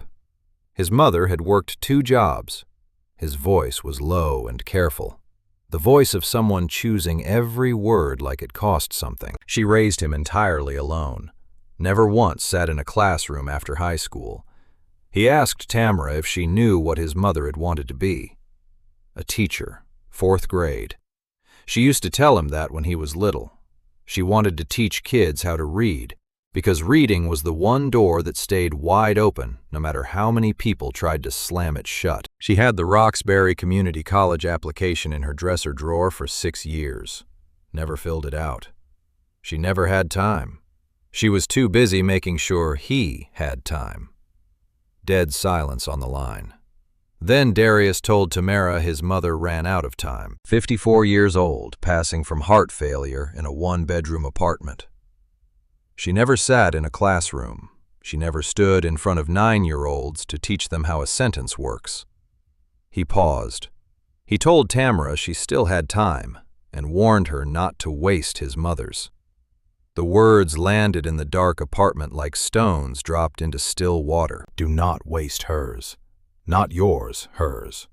His mother had worked 2 jobs. His voice was low and careful, the voice of someone choosing every word like it cost something. She raised him entirely alone, never once sat in a classroom after high school. He asked Tamara if she knew what his mother had wanted to be. A teacher, 4th grade. She used to tell him that when he was little. She wanted to teach kids how to read, because reading was the one door that stayed wide open no matter how many people tried to slam it shut. She had the Roxbury Community College application in her dresser drawer for 6 years. Never filled it out. She never had time. She was too busy making sure he had time. Dead silence on the line. Then Darius told Tamara his mother ran out of time. 54 years old, passing from heart failure in a 1-bedroom apartment. She never sat in a classroom. She never stood in front of 9-year-olds to teach them how a sentence works. He paused. He told Tamara she still had time and warned her not to waste his mother's. The words landed in the dark apartment like stones dropped into still water. Do not waste hers. Not yours, hers.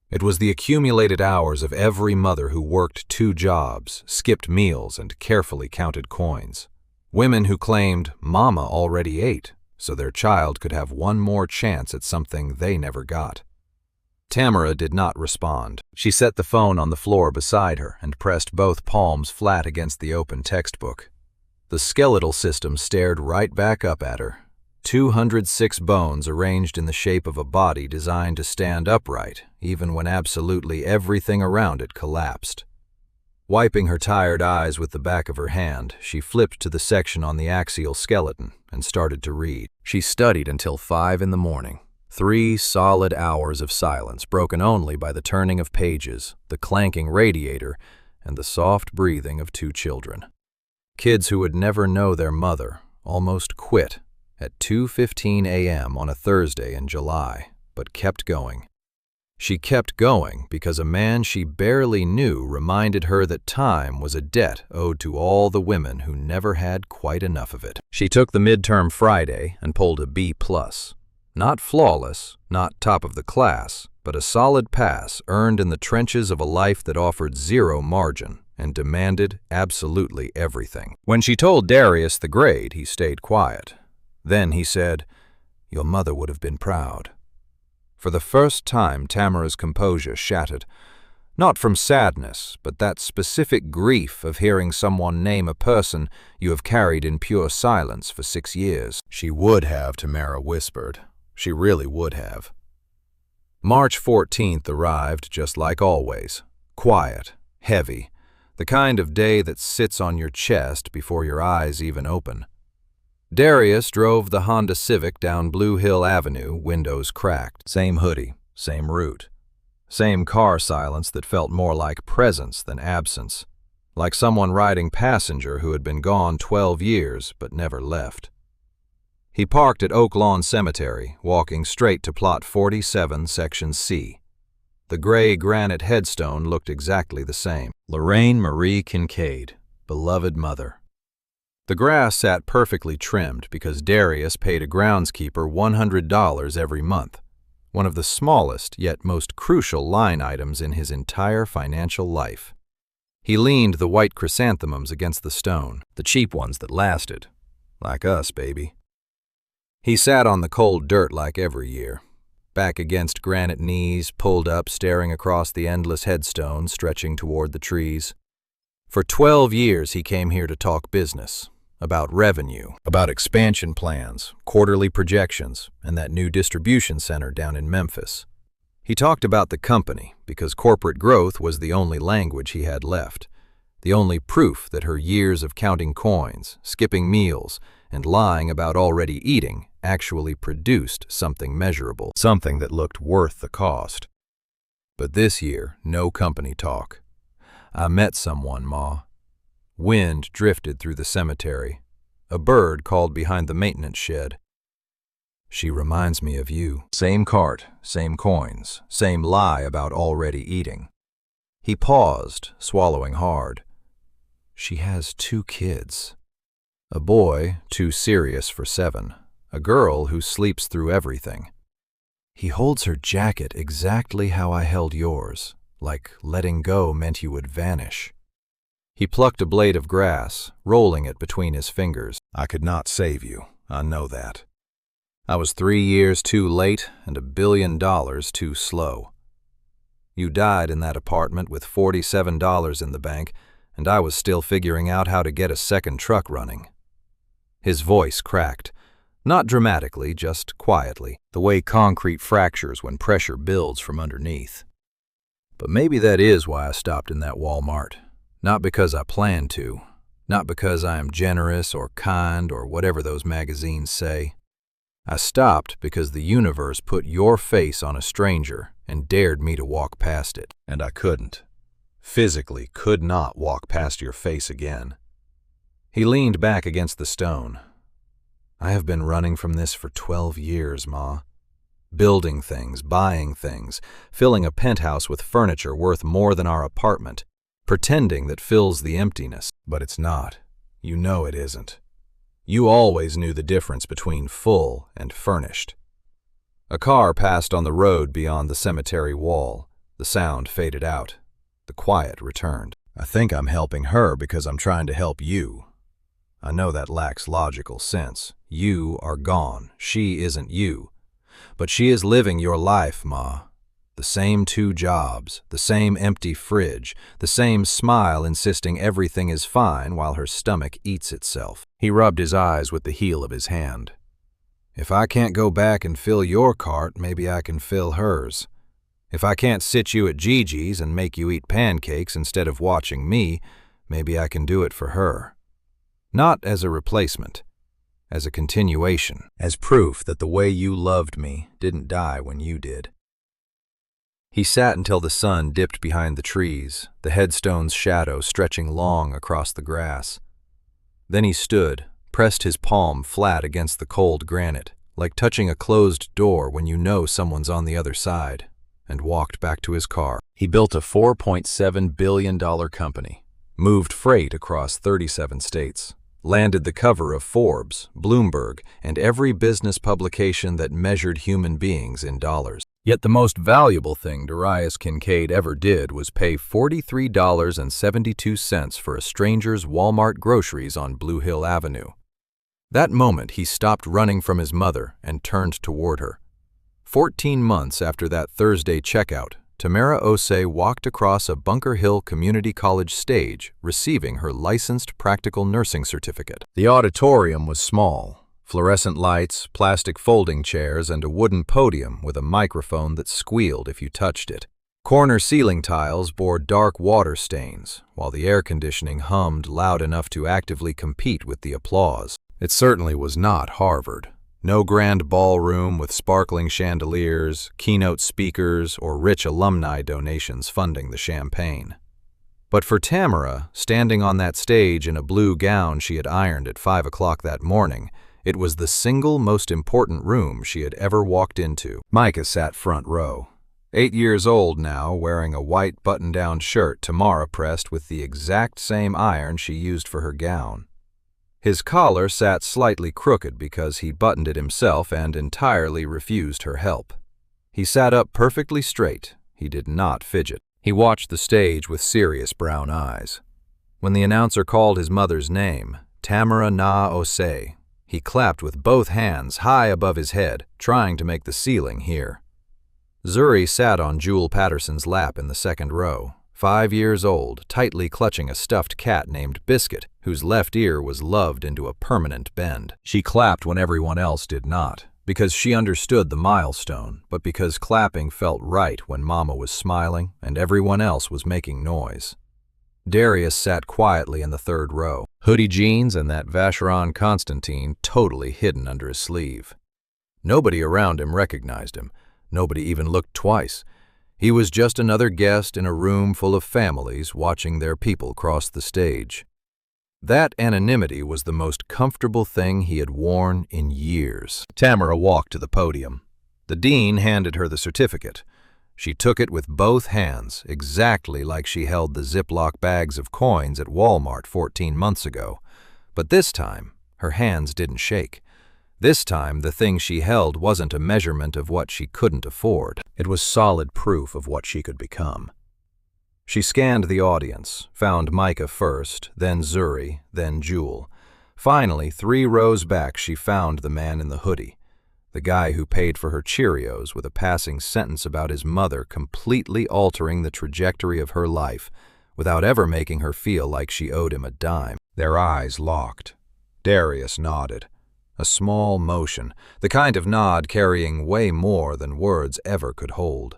It was the accumulated hours of every mother who worked 2 jobs, skipped meals, and carefully counted coins. Women who claimed Mama already ate, so their child could have one more chance at something they never got. Tamara did not respond. She set the phone on the floor beside her and pressed both palms flat against the open textbook. The skeletal system stared right back up at her. 206 bones arranged in the shape of a body designed to stand upright, even when absolutely everything around it collapsed. Wiping her tired eyes with the back of her hand, she flipped to the section on the axial skeleton and started to read. She studied until 5 in the morning. 3 solid hours of silence, broken only by the turning of pages, the clanking radiator, and the soft breathing of 2 children. Kids who would never know their mother almost quit at 2:15 a.m. on a Thursday in July, but kept going. She kept going because a man she barely knew reminded her that time was a debt owed to all the women who never had quite enough of it. She took the midterm Friday and pulled a B+. Not flawless, not top of the class, but a solid pass earned in the trenches of a life that offered 0 margin and demanded absolutely everything. When she told Darius the grade, he stayed quiet. Then he said, "Your mother would have been proud." For the first time, Tamara's composure shattered, not from sadness, but that specific grief of hearing someone name a person you have carried in pure silence for 6 years. She would have, Tamara whispered. She really would have. March 14th arrived just like always, quiet, heavy, the kind of day that sits on your chest before your eyes even open. Darius drove the Honda Civic down Blue Hill Avenue, windows cracked. Same hoodie, same route. Same car silence that felt more like presence than absence, like someone riding passenger who had been gone 12 years but never left. He parked at Oak Lawn Cemetery, walking straight to Plot 47, Section C. The gray granite headstone looked exactly the same. Lorraine Marie Kincaid, beloved mother. The grass sat perfectly trimmed because Darius paid a groundskeeper $100 every month, one of the smallest yet most crucial line items in his entire financial life. He leaned the white chrysanthemums against the stone, the cheap ones that lasted. Like us, baby. He sat on the cold dirt like every year. back against granite knees, pulled up, staring across the endless headstones stretching toward the trees. For 12 years he came here to talk business, about revenue, about expansion plans, quarterly projections, and that new distribution center down in Memphis. He talked about the company because corporate growth was the only language he had left, the only proof that her years of counting coins, skipping meals, and lying about already eating actually produced something measurable, something that looked worth the cost. But this year, no company talk. I met someone, Ma. Wind drifted through the cemetery. A bird called behind the maintenance shed. She reminds me of you. Same cart, same coins, same lie about already eating. He paused, swallowing hard. She has 2 kids. A boy, too serious for 7. A girl who sleeps through everything. He holds her jacket exactly how I held yours, like letting go meant you would vanish. He plucked a blade of grass, rolling it between his fingers. I could not save you, I know that. I was 3 years too late and $1 billion too slow. You died in that apartment with $47 in the bank, and I was still figuring out how to get a second truck running. His voice cracked, not dramatically, just quietly, the way concrete fractures when pressure builds from underneath. But maybe that is why I stopped in that Walmart. Not because I planned to, not because I am generous or kind or whatever those magazines say. I stopped because the universe put your face on a stranger and dared me to walk past it. And I couldn't. Physically could not walk past your face again. He leaned back against the stone. I have been running from this for 12 years, Ma. Building things, buying things, filling a penthouse with furniture worth more than our apartment, pretending that fills the emptiness. But it's not. You know it isn't. You always knew the difference between full and furnished. A car passed on the road beyond the cemetery wall. The sound faded out. The quiet returned. I think I'm helping her because I'm trying to help you. I know that lacks logical sense. You are gone. She isn't you. But she is living your life, Ma. The same 2 jobs, the same empty fridge, the same smile insisting everything is fine while her stomach eats itself. He rubbed his eyes with the heel of his hand. If I can't go back and fill your cart, maybe I can fill hers. If I can't sit you at Gigi's and make you eat pancakes instead of watching me, maybe I can do it for her. Not as a replacement, as a continuation, as proof that the way you loved me didn't die when you did. He sat until the sun dipped behind the trees, the headstone's shadow stretching long across the grass. Then he stood, pressed his palm flat against the cold granite, like touching a closed door when you know someone's on the other side, and walked back to his car. He built a $4.7 billion company, moved freight across 37 states, landed the cover of Forbes, Bloomberg, and every business publication that measured human beings in dollars. Yet the most valuable thing Darius Kincaid ever did was pay $43.72 for a stranger's Walmart groceries on Blue Hill Avenue. That moment he stopped running from his mother and turned toward her. 14 months after that Thursday checkout, Tamara walked across a Bunker Hill Community College stage, receiving her licensed practical nursing certificate. The auditorium was small. Fluorescent lights, plastic folding chairs, and a wooden podium with a microphone that squealed if you touched it. Corner ceiling tiles bore dark water stains, while the air conditioning hummed loud enough to actively compete with the applause. It certainly was not Harvard. No grand ballroom with sparkling chandeliers, keynote speakers, or rich alumni donations funding the champagne. But for Tamara, standing on that stage in a blue gown she had ironed at 5 o'clock that morning, it was the single most important room she had ever walked into. Micah sat front row. 8 years old now, wearing a white button-down shirt Tamara pressed with the exact same iron she used for her gown. His collar sat slightly crooked because he buttoned it himself and entirely refused her help. He sat up perfectly straight. He did not fidget. He watched the stage with serious brown eyes. When the announcer called his mother's name, Tamara he clapped with both hands high above his head, trying to make the ceiling hear. Zuri sat on Jewel Patterson's lap in the second row, 5 years old, tightly clutching a stuffed cat named Biscuit, whose left ear was loved into a permanent bend. She clapped when everyone else did not, because she understood the milestone, but because clapping felt right when Mama was smiling and everyone else was making noise. Darius sat quietly in the third row, hoodie jeans and that Vacheron Constantine totally hidden under his sleeve. Nobody around him recognized him. Nobody even looked twice. He was just another guest in a room full of families watching their people cross the stage. That anonymity was the most comfortable thing he had worn in years. Tamara walked to the podium. The dean handed her the certificate. She took it with both hands, exactly like she held the Ziploc bags of coins at Walmart 14 months ago. But this time, her hands didn't shake. This time, the thing she held wasn't a measurement of what she couldn't afford. It was solid proof of what she could become. She scanned the audience, found Micah first, then Zuri, then Jewel. Finally, 3 rows back, she found the man in the hoodie, the guy who paid for her Cheerios with a passing sentence about his mother completely altering the trajectory of her life without ever making her feel like she owed him a dime. Their eyes locked. Darius nodded. A small motion, the kind of nod carrying way more than words ever could hold.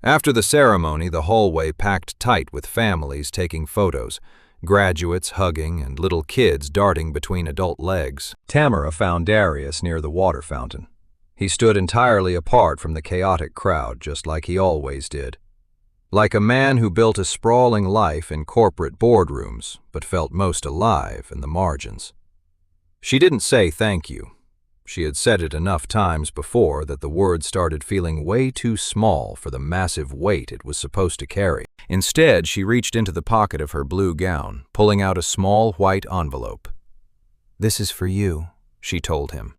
After the ceremony, the hallway packed tight with families taking photos, graduates hugging and little kids darting between adult legs. Tamara found Darius near the water fountain. He stood entirely apart from the chaotic crowd, just like he always did. Like a man who built a sprawling life in corporate boardrooms, but felt most alive in the margins. She didn't say thank you. She had said it enough times before that the word started feeling way too small for the massive weight it was supposed to carry. Instead, she reached into the pocket of her blue gown, pulling out a small white envelope. "This is for you," she told him.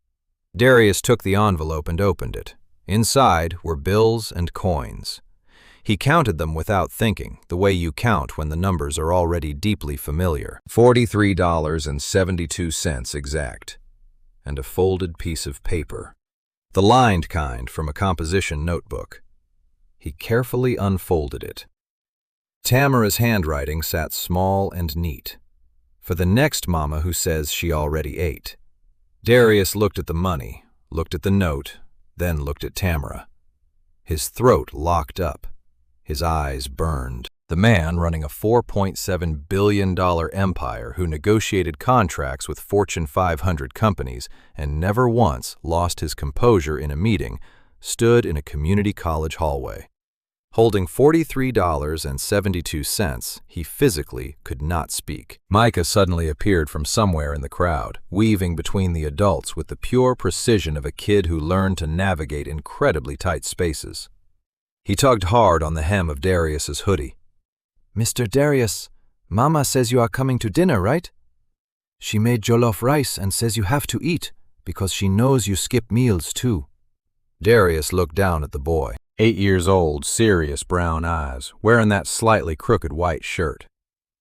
Darius took the envelope and opened it. Inside were bills and coins. He counted them without thinking, the way you count when the numbers are already deeply familiar. $43.72 exact. And a folded piece of paper. The lined kind from a composition notebook. He carefully unfolded it. Tamara's handwriting sat small and neat. For the next mama who says she already ate. Darius looked at the money, looked at the note, then looked at Tamara. His throat locked up. His eyes burned. The man running a $4.7 billion empire who negotiated contracts with Fortune 500 companies and never once lost his composure in a meeting stood in a community college hallway. Holding $43.72, he physically could not speak. Micah suddenly appeared from somewhere in the crowd, weaving between the adults with the pure precision of a kid who learned to navigate incredibly tight spaces. He tugged hard on the hem of Darius's hoodie. "Mr. Darius, Mama says you are coming to dinner, right? She made jollof rice and says you have to eat because she knows you skip meals too." Darius looked down at the boy. 8 years old, serious brown eyes, wearing that slightly crooked white shirt.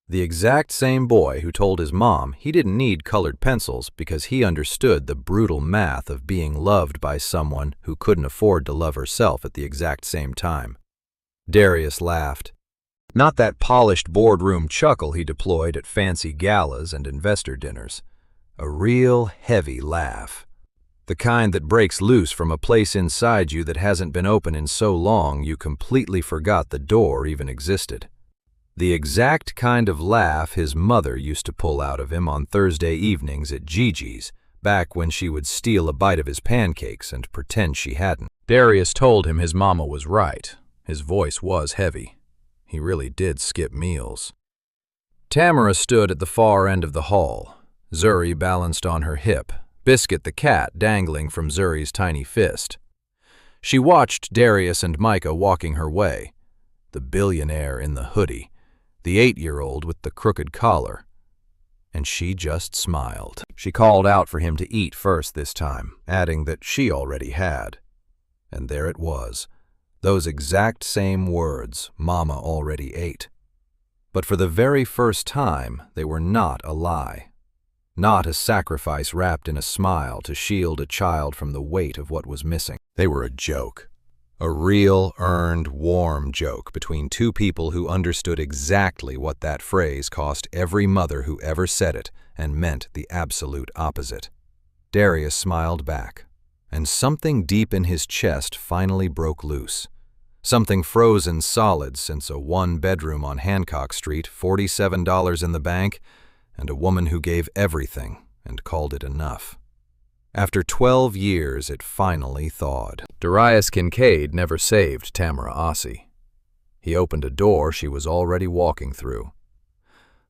The exact same boy who told his mom he didn't need colored pencils because he understood the brutal math of being loved by someone who couldn't afford to love herself at the exact same time. Darius laughed. Not that polished boardroom chuckle he deployed at fancy galas and investor dinners. A real heavy laugh. The kind that breaks loose from a place inside you that hasn't been open in so long you completely forgot the door even existed. The exact kind of laugh his mother used to pull out of him on Thursday evenings at Gigi's, back when she would steal a bite of his pancakes and pretend she hadn't. Darius told him his mama was right. His voice was heavy. He really did skip meals. Tamara stood at the far end of the hall, Zuri balanced on her hip, Biscuit the cat dangling from Zuri's tiny fist. She watched Darius and Micah walking her way, the billionaire in the hoodie, the 8-year-old with the crooked collar. And she just smiled. She called out for him to eat first this time, adding that she already had. And there it was, those exact same words, Mama already ate. But for the very first time, they were not a lie. Not a sacrifice wrapped in a smile to shield a child from the weight of what was missing. They were a joke. A real, earned, warm joke between two people who understood exactly what that phrase cost every mother who ever said it and meant the absolute opposite. Darius smiled back, and something deep in his chest finally broke loose. Something frozen solid since a one-bedroom on Hancock Street, $47 in the bank, and a woman who gave everything and called it enough. After 12 years, it finally thawed. Darius Kincaid never saved Tamara Ossie. He opened a door she was already walking through.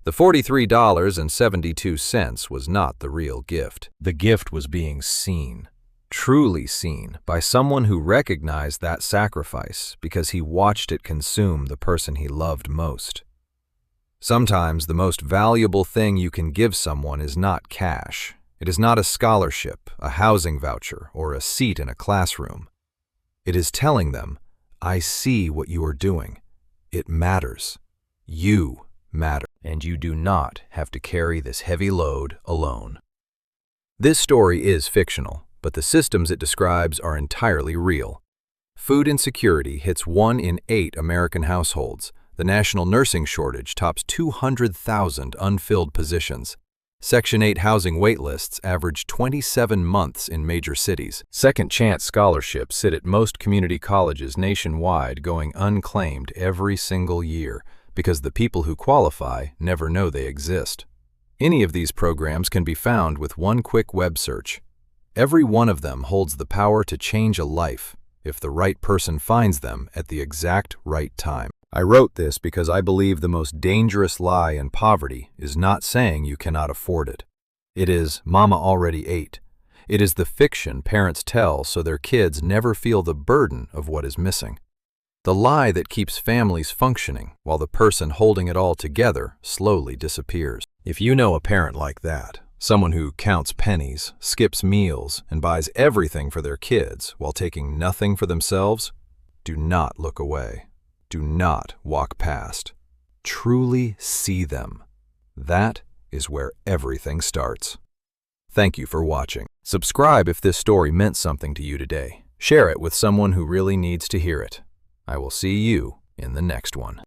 The $43.72 was not the real gift. The gift was being seen, truly seen, by someone who recognized that sacrifice because he watched it consume the person he loved most. Sometimes the most valuable thing you can give someone is not cash. It is not a scholarship, a housing voucher, or a seat in a classroom. It is telling them, I see what you are doing. It matters. You matter. And you do not have to carry this heavy load alone. This story is fictional, but the systems it describes are entirely real. Food insecurity hits 1 in 8 American households. The national nursing shortage tops 200,000 unfilled positions. Section 8 housing waitlists average 27 months in major cities. Second chance scholarships sit at most community colleges nationwide going unclaimed every single year because the people who qualify never know they exist. Any of these programs can be found with one quick web search. Every one of them holds the power to change a life if the right person finds them at the exact right time. I wrote this because I believe the most dangerous lie in poverty is not saying you cannot afford it. It is, Mama already ate. It is the fiction parents tell so their kids never feel the burden of what is missing. The lie that keeps families functioning while the person holding it all together slowly disappears. If you know a parent like that, someone who counts pennies, skips meals, and buys everything for their kids while taking nothing for themselves, do not look away. Do not walk past. Truly see them. That is where everything starts. Thank you for watching. Subscribe if this story meant something to you today. Share it with someone who really needs to hear it. I will see you in the next one.